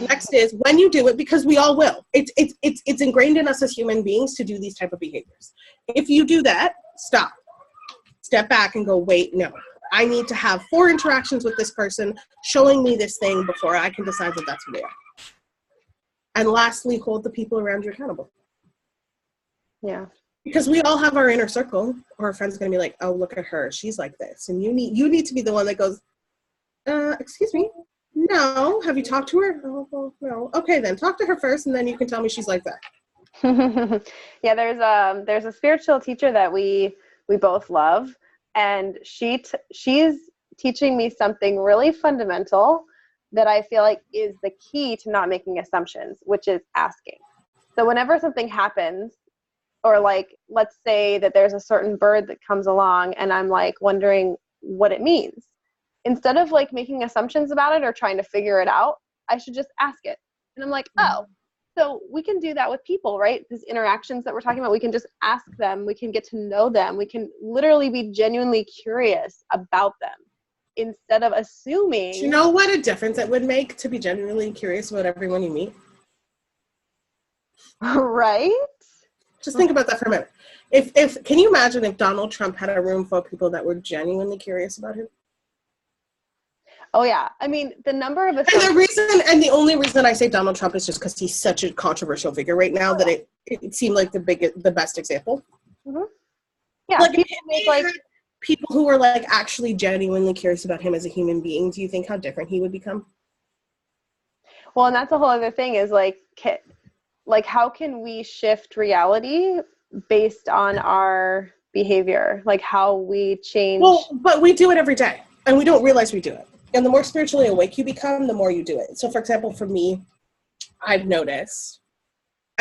Next is when you do it, because we all will. It's ingrained in us as human beings to do these type of behaviors. If you do that, stop. Step back and go, wait, no. I need to have 4 interactions with this person showing me this thing before I can decide that that's who they are. And lastly, hold the people around you accountable. Yeah. Because we all have our inner circle. Our friend's going to be like, oh, look at her. She's like this. And you need to be the one that goes, excuse me. No. Have you talked to her? Oh, well, no. Okay, then talk to her first, and then you can tell me she's like that. Yeah, there's a spiritual teacher that we both love, and she's teaching me something really fundamental that I feel like is the key to not making assumptions, which is asking. So whenever something happens, or like, let's say that there's a certain bird that comes along and I'm like wondering what it means, instead of like making assumptions about it or trying to figure it out, I should just ask it. And I'm like, oh, so we can do that with people, right? These interactions that we're talking about, we can just ask them, we can get to know them, we can literally be genuinely curious about them instead of assuming. Do you know what a difference it would make to be genuinely curious about everyone you meet? Right? Just think about that for a minute. If can you imagine if Donald Trump had a room full of people that were genuinely curious about him? Oh yeah, I mean the number of the only reason I say Donald Trump is just because he's such a controversial figure right now that it seemed like the best example. Mm-hmm. Yeah, like people who were like actually genuinely curious about him as a human being. Do you think how different he would become? Well, and that's a whole other thing is like how can we shift reality based on our behavior? Like how we change. Well, but we do it every day and we don't realize we do it. And the more spiritually awake you become, the more you do it. So for example, for me, I've noticed,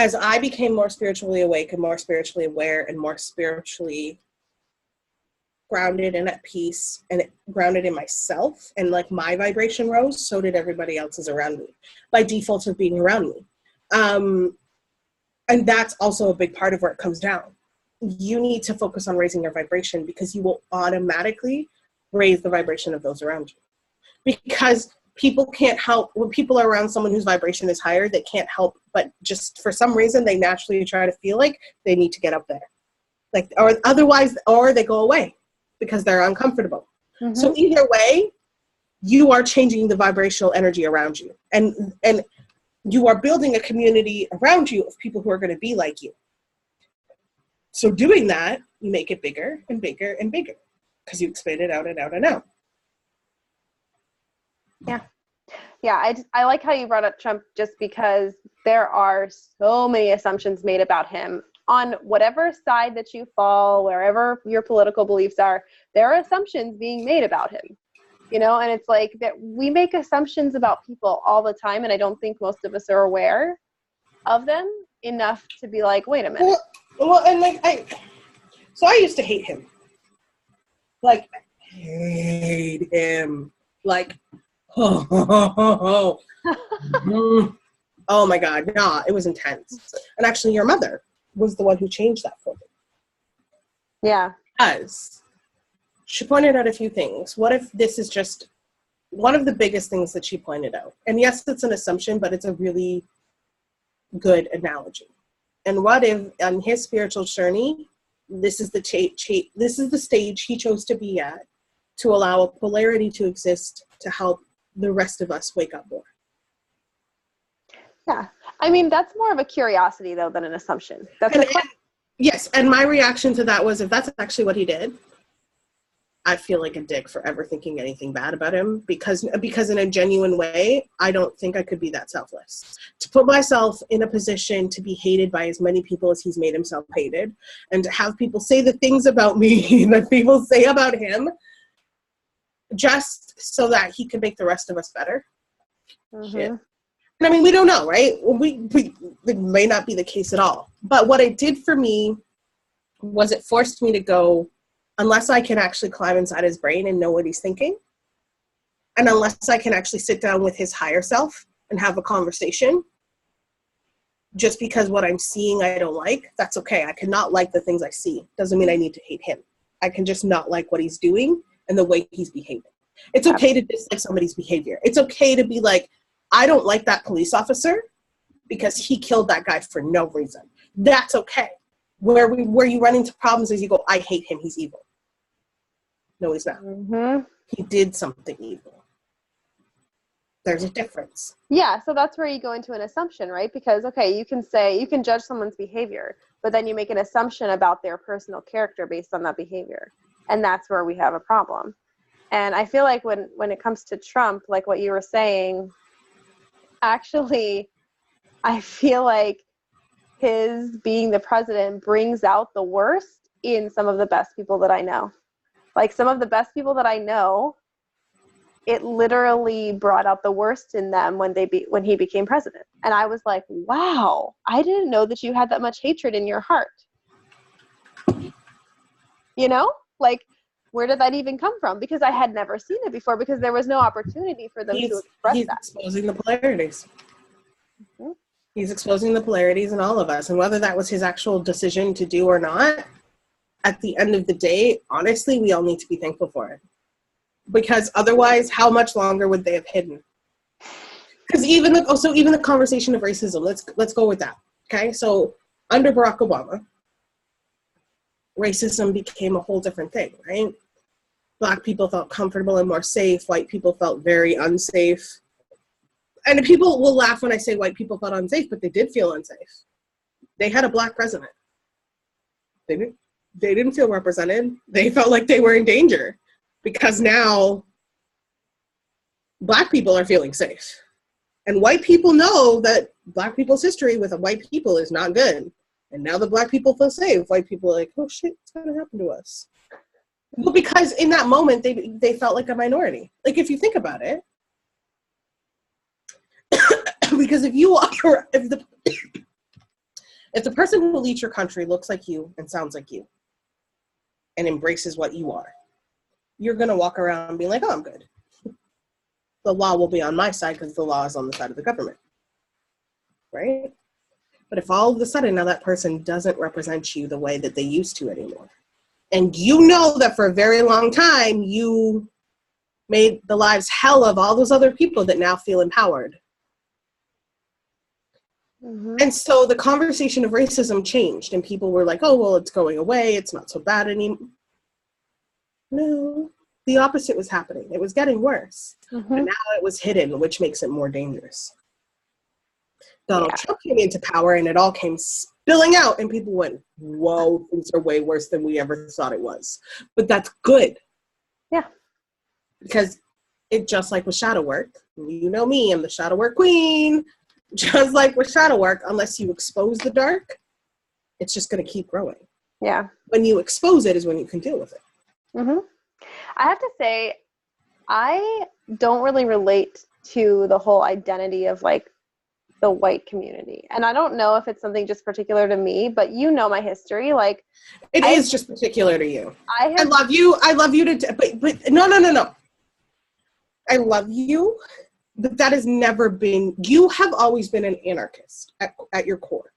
as I became more spiritually awake and more spiritually aware and more spiritually grounded and at peace and grounded in myself, and like my vibration rose, so did everybody else's around me by default of being around me. And that's also a big part of where it comes down. You need to focus on raising your vibration, because you will automatically raise the vibration of those around you. Because people can't help, when people are around someone whose vibration is higher, they can't help but just for some reason they naturally try to feel like they need to get up there, like, or otherwise, or they go away because they're uncomfortable. Mm-hmm. So either way, you are changing the vibrational energy around you, and you are building a community around you of people who are going to be like you. So doing that, you make it bigger and bigger and bigger, because you expand it out and out and out. Yeah, I like how you brought up Trump, just because there are so many assumptions made about him on whatever side that you fall, wherever your political beliefs are. There are assumptions being made about him, and it's like that we make assumptions about people all the time, and I don't think most of us are aware of them enough to be like, wait a minute. Well, and like I used to hate him. Like, hate him. Like, oh my God, nah, it was intense. And actually, your mother was the one who changed that for me. Yeah. Because she pointed out a few things. What if this is just one of the biggest things that she pointed out? And yes, it's an assumption, but it's a really good analogy. And what if on his spiritual journey, this is the stage he chose to be at, to allow a polarity to exist to help the rest of us wake up more? Yeah. I mean, that's more of a curiosity, though, than an assumption. Yes, and my reaction to that was, if that's actually what he did, I feel like a dick for ever thinking anything bad about him, because in a genuine way, I don't think I could be that selfless. To put myself in a position to be hated by as many people as he's made himself hated, and to have people say the things about me that people say about him, just so that he could make the rest of us better. Mm-hmm. Shit. And I mean, we don't know, right? It may not be the case at all. But what it did for me was it forced me to go, unless I can actually climb inside his brain and know what he's thinking, and unless I can actually sit down with his higher self and have a conversation, just because what I'm seeing I don't like, that's okay. I cannot like the things I see. Doesn't mean I need to hate him. I can just not like what he's doing and the way he's behaving. It's okay to dislike somebody's behavior. It's okay to be like, I don't like that police officer because he killed that guy for no reason. That's okay. Where you run into problems is you go, I hate him, he's evil. No, he's not. Mm-hmm. He did something evil. There's a difference. Yeah, so that's where you go into an assumption, right? Because, okay, you can judge someone's behavior, but then you make an assumption about their personal character based on that behavior. And that's where we have a problem. And I feel like when it comes to Trump, like what you were saying, actually, I feel like his being the president brings out the worst in some of the best people that I know. Like, some of the best people that I know, it literally brought out the worst in them when he became president. And I was like, wow, I didn't know that you had that much hatred in your heart. Like, where did that even come from? Because I had never seen it before, because there was no opportunity for them to express that. He's exposing the polarities. Mm-hmm. He's exposing the polarities in all of us. And whether that was his actual decision to do or not, at the end of the day, honestly, we all need to be thankful for it. Because otherwise, how much longer would they have hidden? Because even the conversation of racism, let's go with that. Okay, so under Barack Obama, racism became a whole different thing, right? Black people felt comfortable and more safe. White people felt very unsafe. And people will laugh when I say white people felt unsafe, but they did feel unsafe. They had a black president. They didn't feel represented. They felt like they were in danger, because now black people are feeling safe. And white people know that black people's history with white people is not good. And now that black people feel safe, white people are like, oh shit, what's going to happen to us? Well, because in that moment, they felt like a minority. Like, if you think about it, because if If the person who leads your country looks like you and sounds like you and embraces what you are, you're going to walk around being like, oh, I'm good. The law will be on my side because the law is on the side of the government, right? But if all of a sudden now that person doesn't represent you the way that they used to anymore, and you know that for a very long time you made the lives hell of all those other people that now feel empowered. Mm-hmm. And so the conversation of racism changed, and people were like, oh, well, it's going away. It's not so bad anymore. No, the opposite was happening. It was getting worse. Mm-hmm. But now it was hidden, which makes it more dangerous. Donald Trump came into power, and it all came spilling out, and people went, whoa, things are way worse than we ever thought it was. But that's good. Yeah. Because it, just like with shadow work, you know me, I'm the shadow work queen. Just like with shadow work, unless you expose the dark, it's just going to keep growing. Yeah. When you expose it is when you can deal with it. Mm-hmm. I have to say, I don't really relate to the whole identity of like the white community. And I don't know if it's something just particular to me, but you know my history. Like it is just particular to you. I love you. I love you but no. I love you. But that has never been, you have always been an anarchist at your core.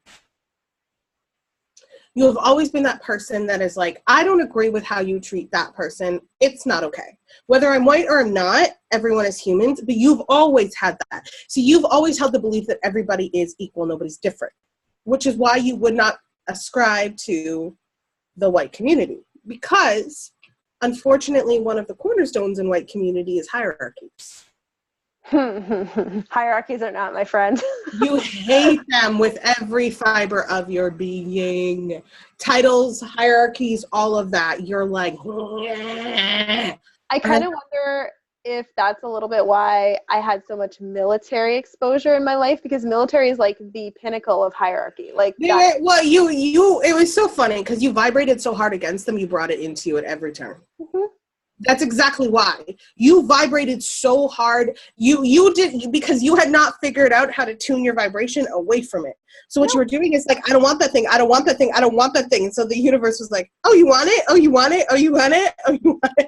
You have always been that person that is like, I don't agree with how you treat that person. It's not okay. Whether I'm white or I'm not, everyone is humans, but you've always had that. So you've always held the belief that everybody is equal, nobody's different, which is why you would not ascribe to the white community. Because, unfortunately, one of the cornerstones in white community is hierarchies. Hierarchies are not my friend. You hate them with every fiber of your being. Titles, hierarchies, all of that. You're like, I kind of wonder if that's a little bit why I had so much military exposure in my life, because military is like the pinnacle of hierarchy. Like, well, you it was so funny because you vibrated so hard against them, you brought it into you at every turn. Mm-hmm. That's exactly why. You vibrated so hard. You did, because you had not figured out how to tune your vibration away from it. So what you were doing is like, I don't want that thing. I don't want that thing. I don't want that thing. And so the universe was like, oh, you want it? Oh, you want it? Oh, you want it? Oh, you want it?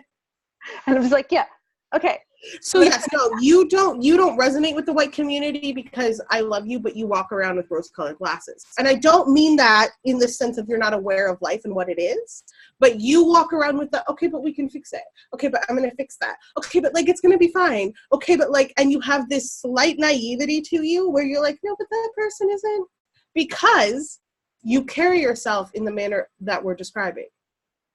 And I was like, yeah, okay. So yes, no, you don't resonate with the white community because I love you, but you walk around with rose-colored glasses. And I don't mean that in the sense of you're not aware of life and what it is, but you walk around with the, okay, but we can fix it. Okay, but I'm going to fix that. Okay, but like, it's going to be fine. Okay, but like, and you have this slight naivety to you where you're like, no, but that person isn't, because you carry yourself in the manner that we're describing.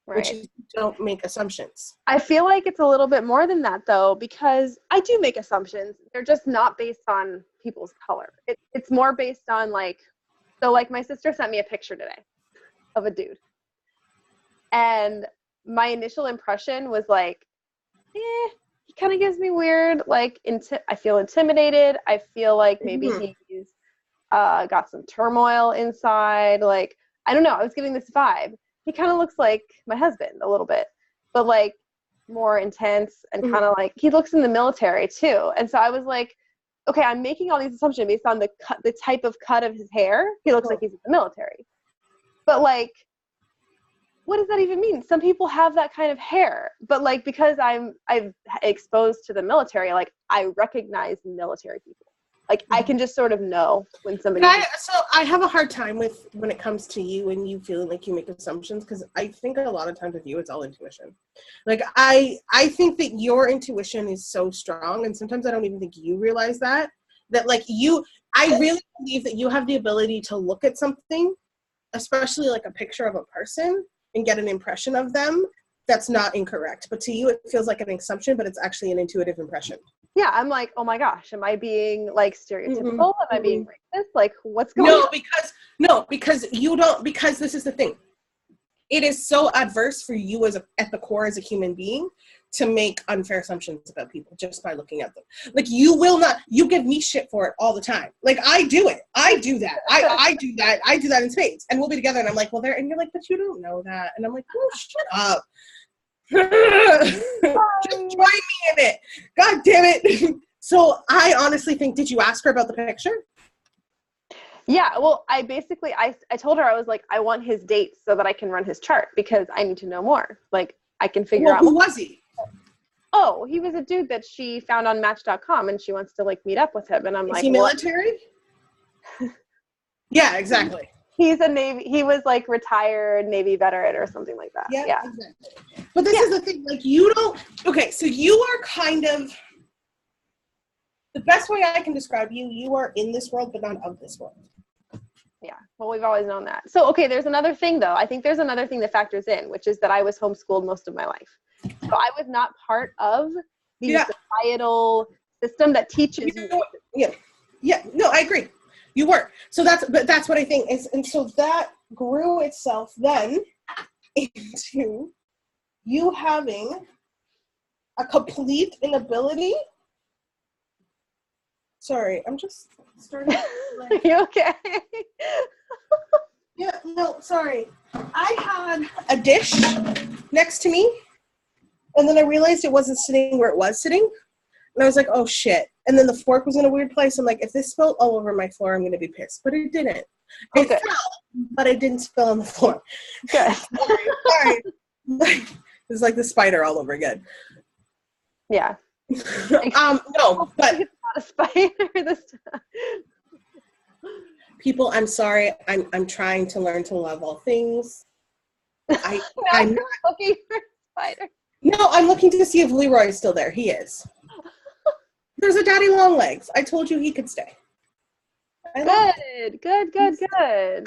Right. Which is, don't make assumptions. I feel like it's a little bit more than that, though, because I do make assumptions. They're just not based on people's color. It's more based on, like, so, like, my sister sent me a picture today of a dude. And my initial impression was, like, he kind of gives me weird, like, I feel intimidated. I feel like maybe he's got some turmoil inside. Like, I don't know. I was getting this vibe. He kind of looks like my husband a little bit, but like more intense and kind of like, he looks in the military too. And so I was like, okay, I'm making all these assumptions based on the type of cut of his hair. He looks like he's in the military. But like, what does that even mean? Some people have that kind of hair, but like, because I've exposed to the military, like I recognize military people. Like, I can just sort of know when somebody... So I have a hard time with when it comes to you and you feeling like you make assumptions, because I think a lot of times with you, it's all intuition. Like, I think that your intuition is so strong, and sometimes I don't even think you realize that like I really believe that you have the ability to look at something, especially like a picture of a person, and get an impression of them that's not incorrect. But to you, it feels like an assumption, but it's actually an intuitive impression. Yeah, I'm like, oh my gosh, am I being like stereotypical? Am I being racist? Like, what's going on? Because this is the thing. It is so adverse for you at the core as a human being to make unfair assumptions about people just by looking at them. Like, you give me shit for it all the time. Like, I do it. I do that. I do that. I do that in spades. And we'll be together and I'm like, well, and you're like, but you don't know that. And I'm like, oh, shut up. Just join me in it. God damn it. So I honestly think, did you ask her about the picture? Yeah, well, I basically, I told her, I was like, I want his dates so that I can run his chart because I need to know more. Like, I can figure out. Who was he? Oh, he was a dude that she found on Match.com and she wants to like meet up with him. And I'm Is like, he military? Yeah, exactly. He's a Navy, he was like retired Navy veteran or something like that. Yeah, Yeah. exactly. But this is the thing, like you don't, okay, so you are kind of, the best way I can describe you, you are in this world, but not of this world. Yeah, well, we've always known that. So, okay, there's another thing, though. I think there's another thing that factors in, which is that I was homeschooled most of my life. So I was not part of the societal system that teaches you. Yeah, no, I agree. You were. So that's what I think is, and so that grew itself then into you having a complete inability. Sorry, I'm just starting. Are you okay? Yeah, no, sorry. I had a dish next to me, and then I realized it wasn't sitting where it was sitting, and I was like, oh shit. And then the fork was in a weird place. I'm like, if this spilled all over my floor, I'm going to be pissed. But it didn't. It fell, but it didn't spill on the floor. Good. Sorry. It's like the spider all over again. Yeah. No, but it's not a spider this time. People, I'm sorry. I'm trying to learn to love all things. I'm not looking for a spider. No, I'm looking to see if Leroy is still there. He is. There's a daddy long legs. I told you he could stay. Good.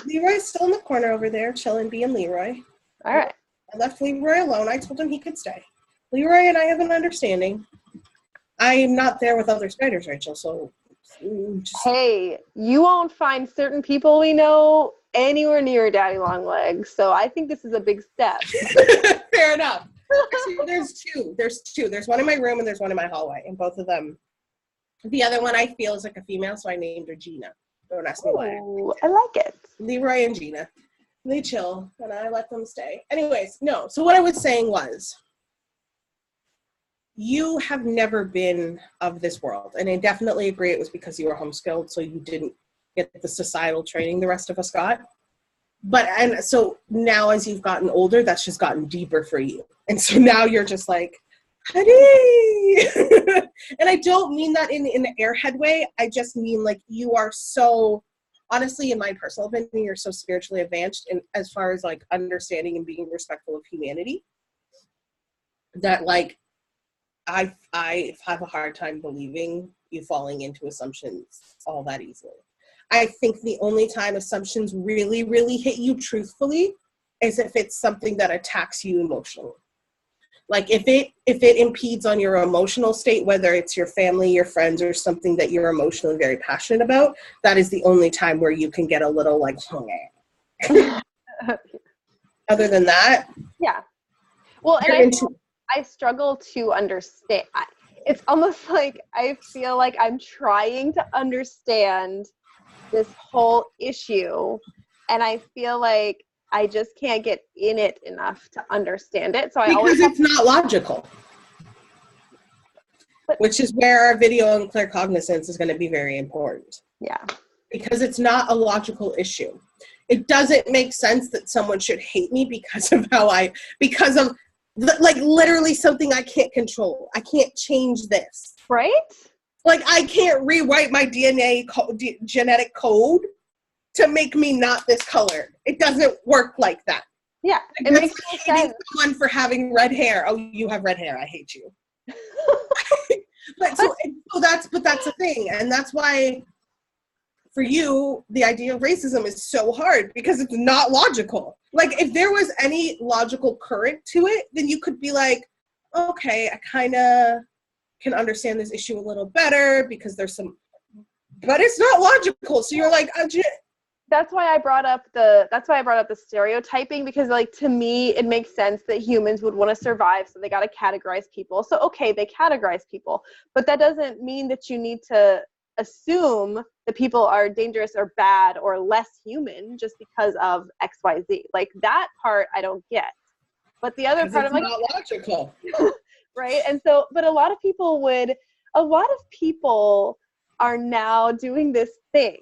Leroy's still in the corner over there, chilling, being Leroy. All right. I left Leroy alone. I told him he could stay. Leroy and I have an understanding. I am not there with other spiders, Rachel, so hey, you won't find certain people we know anywhere near daddy long legs, so I think this is a big step. Fair enough. Actually, there's two. There's one in my room and there's one in my hallway, and both of them. The other one I feel is like a female, so I named her Gina. Don't ask me why. I like it. Leroy and Gina. They chill, and I let them stay. Anyways, no. So what I was saying was, you have never been of this world. And I definitely agree it was because you were homeschooled, so you didn't get the societal training the rest of us got. And so now as you've gotten older, that's just gotten deeper for you. And so now you're just like, honey. And I don't mean that in an airhead way. I just mean like you are so, honestly, in my personal opinion, you're so spiritually advanced in as far as like understanding and being respectful of humanity that like I have a hard time believing you falling into assumptions all that easily. I think the only time assumptions really, really hit you truthfully is if it's something that attacks you emotionally. Like if it impedes on your emotional state, whether it's your family, your friends, or something that you're emotionally very passionate about, that is the only time where you can get a little like, other than that. Yeah. Well, and I struggle to understand. It's almost like I feel like I'm trying to understand this whole issue, and I feel like I just can't get in it enough to understand it. So because it's not logical. Which is where our video on claircognizance is going to be very important. Yeah. Because it's not a logical issue. It doesn't make sense that someone should hate me because of like literally something I can't control. I can't change this. Right? Like I can't rewrite my genetic code to make me not this color. It doesn't work like that. Yeah, it makes sense. Someone for having red hair. Oh, you have red hair. I hate you. But that's the thing, and that's why for you the idea of racism is so hard because it's not logical. Like if there was any logical current to it, then you could be like, okay, I kind of can understand this issue a little better because there's some, but it's not logical. So you're like, that's why I brought up the stereotyping, because like to me it makes sense that humans would want to survive, so they got to categorize people. So okay, they categorize people, but that doesn't mean that you need to assume that people are dangerous or bad or less human just because of XYZ. Like that part I don't get. But the other part, I'm like, not logical. Right? And so, but a lot of people are now doing this thing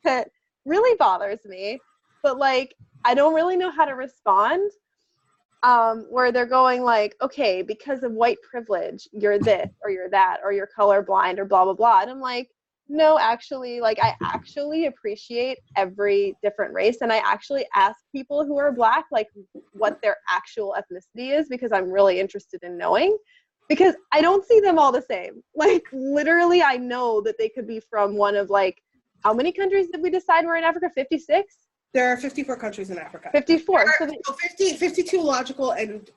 that really bothers me, but like, I don't really know how to respond. Where they're going like, okay, because of white privilege, you're this or you're that or you're colorblind or blah, blah, blah. And I'm like, no, actually, like, I actually appreciate every different race. And I actually ask people who are Black, like, what their actual ethnicity is, because I'm really interested in knowing, because I don't see them all the same. Like, literally, I know that they could be from one of, like, how many countries did we decide were in Africa? 56? There are 54 countries in Africa. 54. So 52 logical, and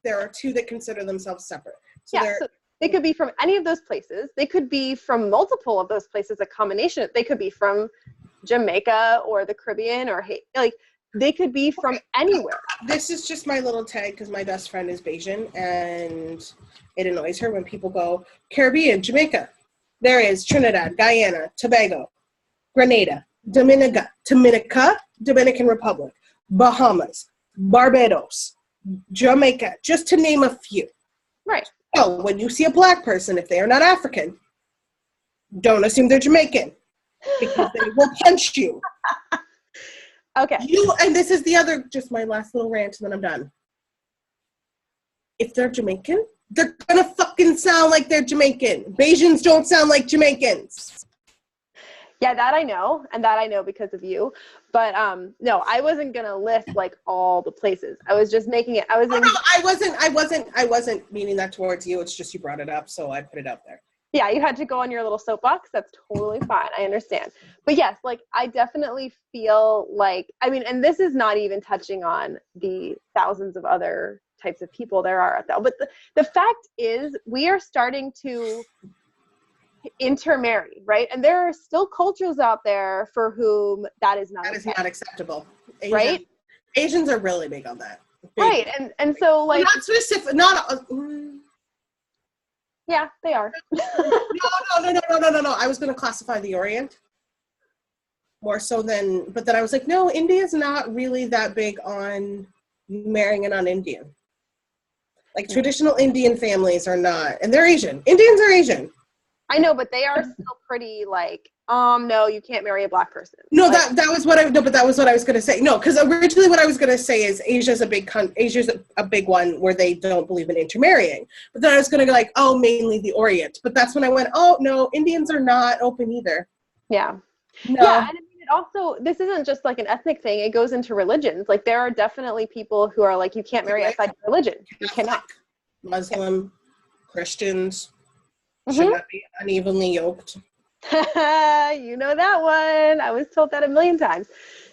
there are 2 that consider themselves separate. So so they could be from any of those places. They could be from multiple of those places, a combination. They could be from Jamaica or the Caribbean or like, they could be from anywhere. This is just my little tag because my best friend is Bayesian, and it annoys her when people go, Caribbean, Jamaica. There is Trinidad, Guyana, Tobago, Grenada, Dominica, Dominican Republic, Bahamas, Barbados, Jamaica, just to name a few. Right. So when you see a Black person, if they are not African, don't assume they're Jamaican, because they will punch you. Okay. And this is the other, just my last little rant, and then I'm done. If they're Jamaican, they're gonna fucking sound like they're Jamaican. Bajans don't sound like Jamaicans. Yeah, that I know, and that I know because of you. But no, I wasn't gonna list like all the places. I was just making it. I wasn't meaning that towards you. It's just you brought it up, so I put it out there. Yeah, you had to go on your little soapbox. That's totally fine. I understand. But yes, like, I definitely feel like, I mean, and this is not even touching on the thousands of other types of people there are out there. But the fact is, we are starting to intermarry, right? And there are still cultures out there for whom that is not not acceptable. Right? Asians are really big on that. Right. And so, like, not specific, yeah, they are. No. I was going to classify the Orient more so than, but then I was like, no, India's not really that big on marrying a non-Indian. Like, traditional Indian families are not, and they're Asian. Indians are Asian. I know, but they are still pretty like, no, you can't marry a Black person. No, like, that was what I was going to say. No, because originally what I was going to say is Asia's a big one where they don't believe in intermarrying. But then I was going to go like, oh, mainly the Orient. But that's when I went, oh no, Indians are not open either. Yeah. No. Yeah, and I mean, it also, this isn't just like an ethnic thing. It goes into religions. Like, there are definitely people who are like, you can't marry outside your religion. You cannot. Muslim, Christians should not be unevenly yoked. You know that one. I was told that a million times.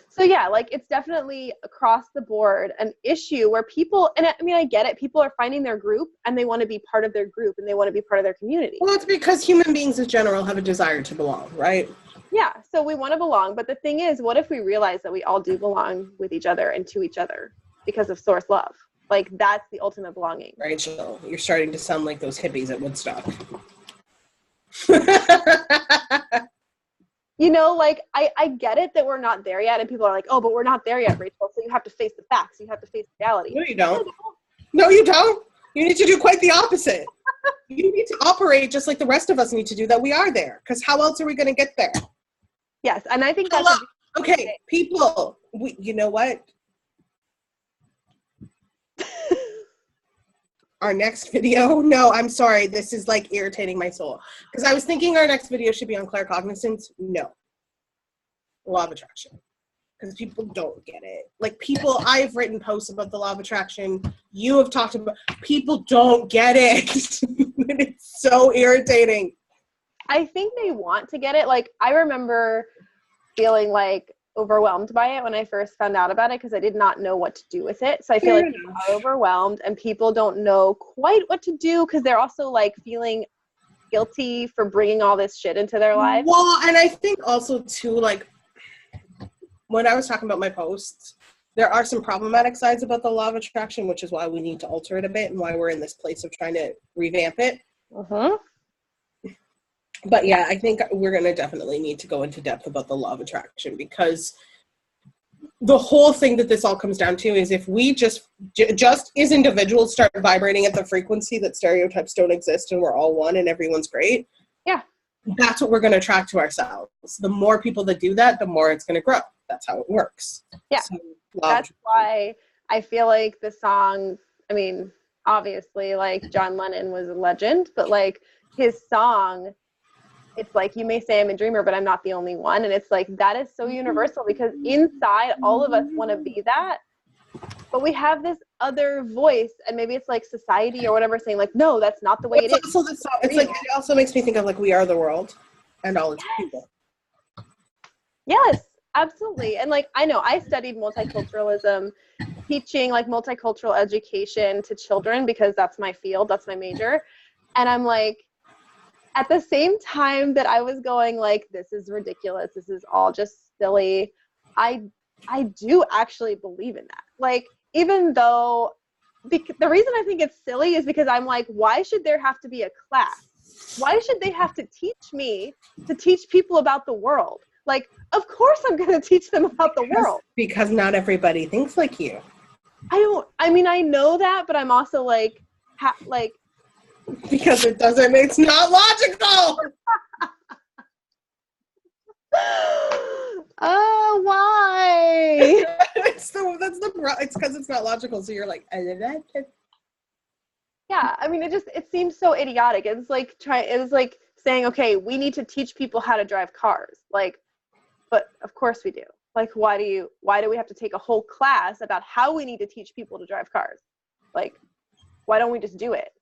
So yeah, like, it's definitely across the board an issue where people, and I mean, I get it, people are finding their group and they want to be part of their group and they want to be part of their community. Well, it's because human beings in general have a desire to belong, right? Yeah, so we want to belong, but the thing is, what if we realize that we all do belong with each other and to each other because of source love? Like, that's the ultimate belonging. Rachel, you're starting to sound like those hippies at Woodstock. You know, like, I get it that we're not there yet, and people are like, oh, but we're not there yet, Rachel, so you have to face the facts, you have to face reality. No, you don't. No, you don't. You need to do quite the opposite. You need to operate just like the rest of us need to do, that we are there, because how else are we going to get there? Yes, and I think that's okay, people, you know what? Our next video, no, I'm sorry, this is like irritating my soul. Because I was thinking our next video should be on claircognizance. No. Law of attraction. Because people don't get it. Like, people, I've written posts about the law of attraction. You have talked about, people don't get it. It's so irritating. I think they want to get it. Like, I remember feeling like overwhelmed by it when I first found out about it, because I did not know what to do with it. So I feel like people are overwhelmed and people don't know quite what to do, because they're also like feeling guilty for bringing all this shit into their lives. Well, and I think also too, like, when I was talking about my posts, there are some problematic sides about the law of attraction, which is why we need to alter it a bit and why we're in this place of trying to revamp it. But yeah, I think we're going to definitely need to go into depth about the law of attraction, because the whole thing that this all comes down to is if we just as individuals start vibrating at the frequency that stereotypes don't exist and we're all one and everyone's great. Yeah. that's what we're going to attract to ourselves. The more people that do that, the more it's going to grow. That's how it works. Yeah. So, that's why I feel like the song, I mean, obviously, like, John Lennon was a legend, but, like, his song, it's like, you may say I'm a dreamer, but I'm not the only one. And it's like, that is so universal, because inside all of us want to be that, but we have this other voice, and maybe it's like society or whatever saying, like, no, that's not the way it is. Also it's like, it also makes me think of, like, We Are the World and all its people. Yes, absolutely. And, like, I know I studied multiculturalism, teaching, like, multicultural education to children, because that's my field, that's my major. And I'm like, at the same time that I was going, like, this is ridiculous, this is all just silly, I do actually believe in that. Like, even though the reason I think it's silly is because I'm like, why should there have to be a class? Why should they have to teach me to teach people about the world? Like, of course I'm going to teach them about the world. Because not everybody thinks like you. I mean, I know that, but I'm also like, because it's not logical. Oh, why? It's because it's not logical. So you're like, yeah. I mean, it seems so idiotic. It's like saying, okay, we need to teach people how to drive cars. Like, but of course we do. Like, why do we have to take a whole class about how we need to teach people to drive cars? Like, why don't we just do it?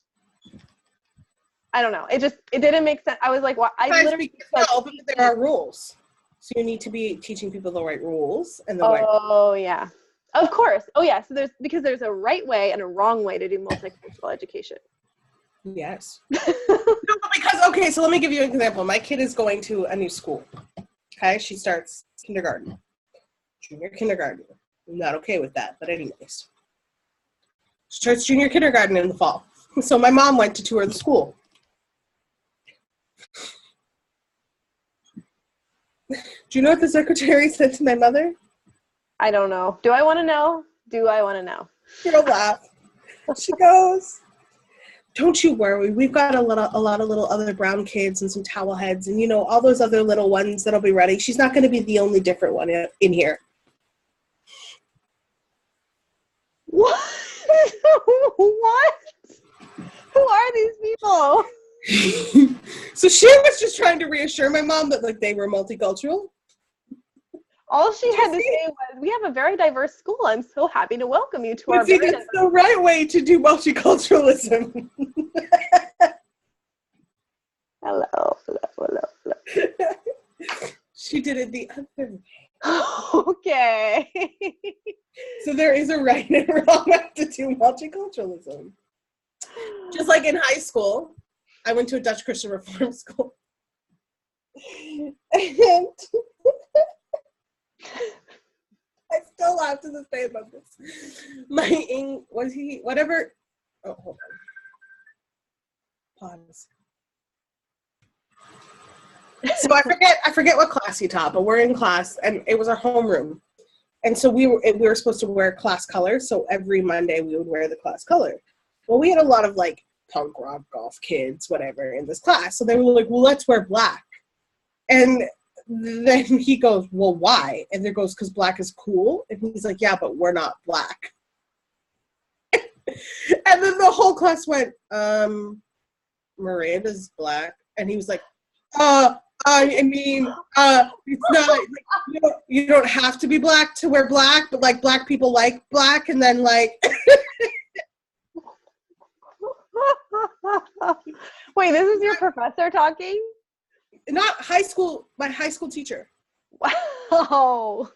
I don't know. It didn't make sense. I was like, well, but there are rules. So you need to be teaching people the right rules and the right. Oh, yeah. Of course. Oh, yeah. So there's a right way and a wrong way to do multicultural education. Yes. Okay, so let me give you an example. My kid is going to a new school. Okay, she starts kindergarten, junior kindergarten. I'm not okay with that, but anyways. She starts junior kindergarten in the fall. So my mom went to tour the school. Do you know what the secretary said to my mother? I don't know. Do I want to know? Do I want to know? You'll laugh. She goes, don't you worry. We've got a lot of little other brown kids and some towel heads and, you know, all those other little ones that'll be ready. She's not going to be the only different one in here. What? What? Who are these people? So she was just trying to reassure my mom that, like, they were multicultural. All she had to say was, we have a very diverse school. I'm so happy to welcome you to our See, that's the right way to do multiculturalism. Hello. She did it the other way. Okay. So there is a right and a wrong way to do multiculturalism. Just like in high school, I went to a Dutch Christian Reform school. And I still laugh to this day about this. Whatever. Oh, hold on. Pause. So I forget what class he taught, but we're in class, and it was our homeroom. And so we were supposed to wear class colors, so every Monday we would wear the class color. Well, we had a lot of, like, punk rock golf kids, whatever, in this class. So they were like, well, let's wear black. And then he goes, well, why? And there goes, because black is cool. And he's like, yeah, but we're not black. And then the whole class went, Miranda's black. And he was like, it's not, like, you don't have to be black to wear black, but, like, black people like black. And then, like... Wait, this is your professor talking? Not high school, my high school teacher. Wow.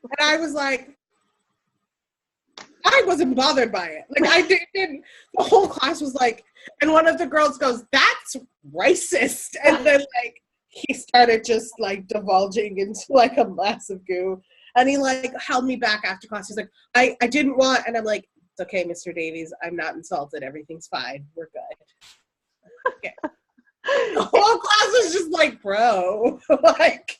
And I was like, I wasn't bothered by it. Like, I didn't. The whole class was like, and one of the girls goes, that's racist. And then, like, he started just, like, divulging into, like, a massive goo. And he, like, held me back after class. He's like, I didn't want, and I'm like, it's okay, Mr. Davies. I'm not insulted. Everything's fine. We're good. Okay. The whole class was just like, bro. Like,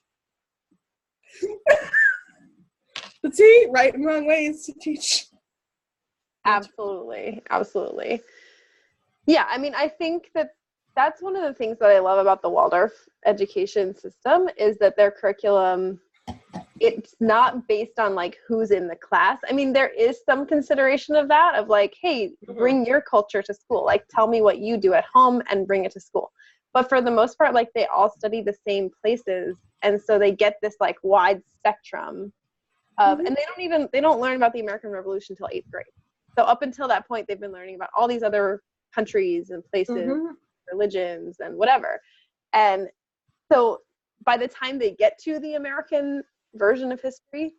but see, right and wrong ways to teach. Absolutely. Yeah, I mean, I think that that's one of the things that I love about the Waldorf education system is that their curriculum, it's not based on like who's in the class. I mean, there is some consideration of that, of like, hey, bring your culture to school. Like, tell me what you do at home and bring it to school. But for the most part, like, they all study the same places. And so they get this like wide spectrum of, and they don't learn about the American Revolution until 8th grade. So up until that point, they've been learning about all these other countries and places, religions and whatever. And so by the time they get to the American version of history,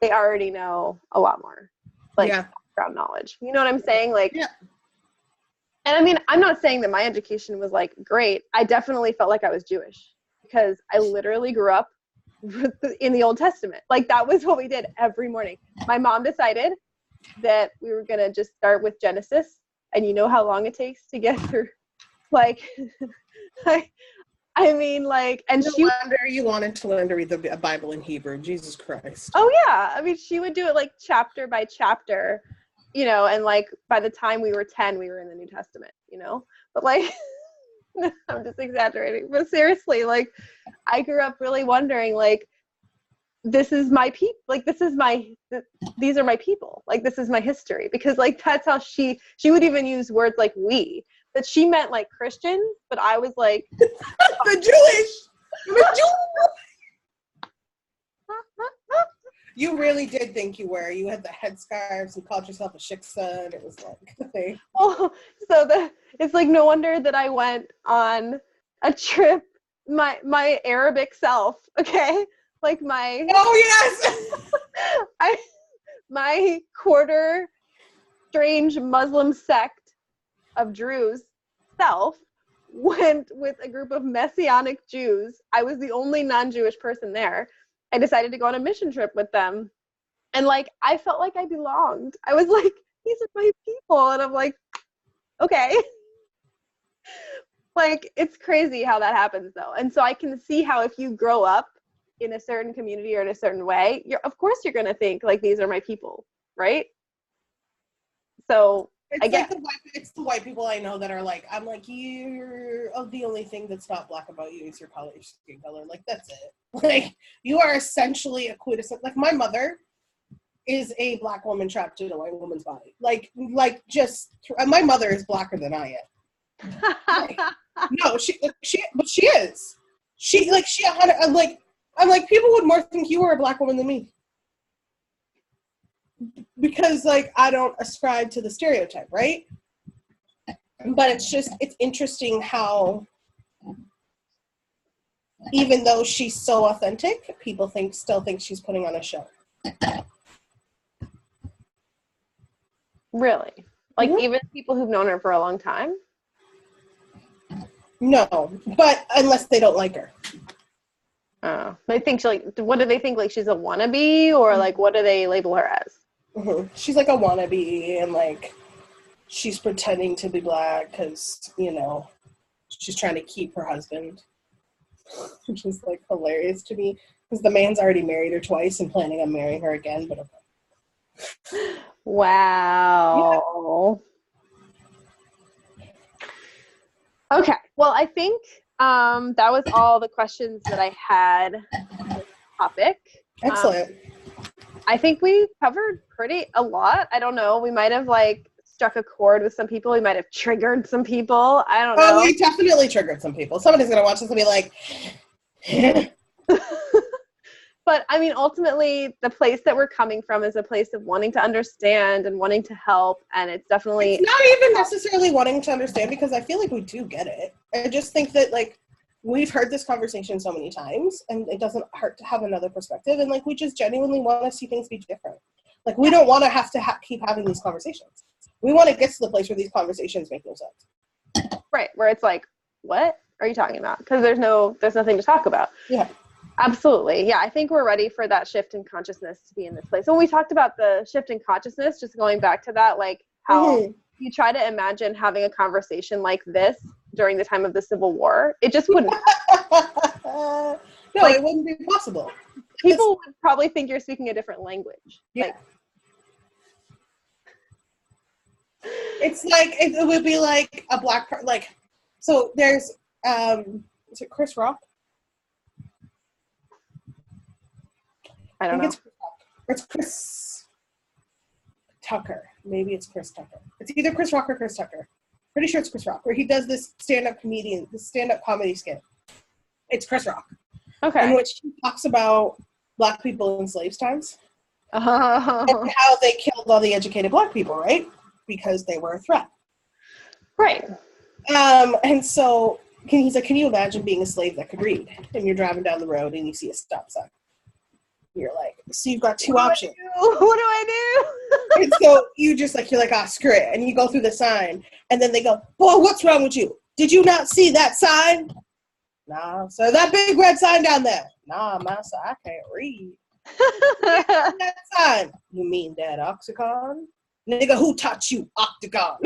they already know a lot more, like background knowledge. You know what I'm saying? Like, and I mean, I'm not saying that my education was like great. I definitely felt like I was Jewish because I literally grew up in the Old Testament. Like, that was what we did every morning. My mom decided that we were going to just start with Genesis, and you know how long it takes to get through, like, I mean, like, and no wonder you wanted to learn to read the Bible in Hebrew. Jesus Christ. Oh yeah, I mean, she would do it like chapter by chapter, you know, and like by the time we were 10, we were in the New Testament, you know. But like, I'm just exaggerating. But seriously, like, I grew up really wondering, like, this is my people. Like, these are my people. Like, this is my history, because like that's how she would even use words like we. That she meant like Christians, but I was like the Jewish. You really did think you were. You had the headscarves and called yourself a shiksa, and it was like. Oh, so it's like no wonder that I went on a trip. My Arabic self, okay, like my. Oh yes. My quarter strange Muslim sect of Druze self went with a group of Messianic Jews. I was the only non-Jewish person there. I decided to go on a mission trip with them. And like, I felt like I belonged. I was like, these are my people. And I'm like, okay. Like, it's crazy how that happens though. And so I can see how if you grow up in a certain community or in a certain way, of course you're going to think like, these are my people, right? So it's the white people I know that are like, I'm like, the only thing that's not black about you is your color, your skin color. Like, that's it. Like, you are essentially a quintessence. Like, my mother is a black woman trapped in a white woman's body. Like my mother is blacker than I am. Like, no, but she is. I'm like, people would more think you were a black woman than me. Because like I don't ascribe to the stereotype, right? But it's interesting how even though she's so authentic, people still think she's putting on a show. Really? Like even people who've known her for a long time? No, but unless they don't like her. Oh, they think what do they think? Like she's a wannabe, or like what do they label her as? She's like a wannabe, and like she's pretending to be black because, you know, she's trying to keep her husband, which is like hilarious to me because the man's already married her twice and planning on marrying her again. But okay. Wow. Yeah. Okay. Well, I think that was all the questions that I had on this topic. Excellent. I think we covered a lot. I don't know. We might have like struck a chord with some people. We might have triggered some people. I don't know. Oh, we definitely triggered some people. Somebody's going to watch this and be like, But I mean, ultimately, the place that we're coming from is a place of wanting to understand and wanting to help. And it's definitely. It's not even necessarily wanting to understand because I feel like we do get it. I just think that like, we've heard this conversation so many times and it doesn't hurt to have another perspective. And like, we just genuinely want to see things be different. Like, we don't want to have to keep having these conversations. We want to get to the place where these conversations make no sense. Right. Where it's like, what are you talking about? Because there's nothing to talk about. Yeah. Absolutely. Yeah. I think we're ready for that shift in consciousness to be in this place. When we talked about the shift in consciousness, just going back to that, like how you try to imagine having a conversation like this during the time of the Civil War, it just wouldn't. No, like, it wouldn't be possible. People would probably think you're speaking a different language. Yeah. Like, it's like, it would be like a black person, like, So there's, is it Chris Rock? I don't know. It's Chris Rock. Or it's Chris Tucker. Maybe it's Chris Tucker. It's either Chris Rock or Chris Tucker. Pretty sure it's Chris Rock, where he does this stand-up comedy skit. It's Chris Rock. Okay. In which he talks about Black people in slaves times. Oh. And how they killed all the educated Black people, right? Because they were a threat. Right. And so he's like, can you imagine being a slave that could read? And you're driving down the road and you see a stop sign. You're like, so you've got two options. What do I do? And so you're like, ah, screw it. And you go through the sign. And then they go, boy, what's wrong with you? Did you not see that sign? Nah, so that big red sign down there. Nah, master, I can't read. That sign. You mean that oxycontin? Nigga, who taught you octagon?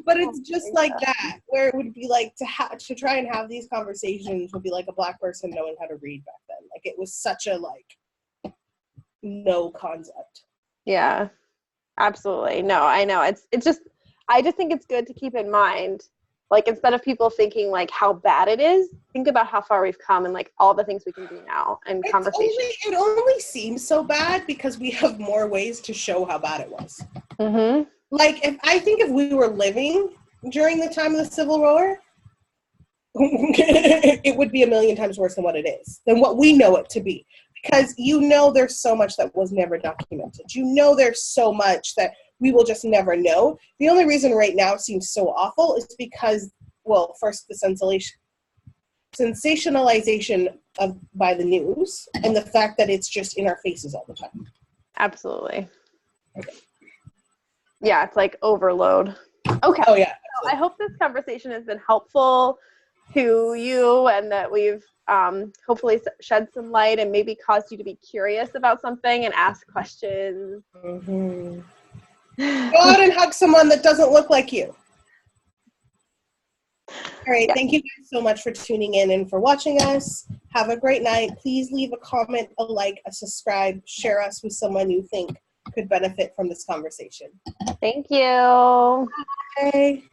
But it's just like that, where it would be like to try and have these conversations would be like a Black person knowing how to read back then. Like, it was such a no concept. Yeah, absolutely. No, I know. I just think it's good to keep in mind, like, instead of people thinking like how bad it is, think about how far we've come and like all the things we can do now and conversation. It only seems so bad because we have more ways to show how bad it was. Mm-hmm. Like, if we were living during the time of the Civil War, it would be a million times worse than what it is, than what we know it to be. Because there's so much that was never documented. There's so much that we will just never know. The only reason right now it seems so awful is because, well, first, the sensationalization by the news and the fact that it's just in our faces all the time. Absolutely. Okay. Yeah, it's like overload. Okay. Oh, yeah. So I hope this conversation has been helpful to you and that we've hopefully shed some light and maybe caused you to be curious about something and ask questions. Mm-hmm. Go out and hug someone that doesn't look like you. All right. Yeah. Thank you guys so much for tuning in and for watching us. Have a great night. Please leave a comment, a like, a subscribe, share us with someone you think could benefit from this conversation. Thank you. Bye.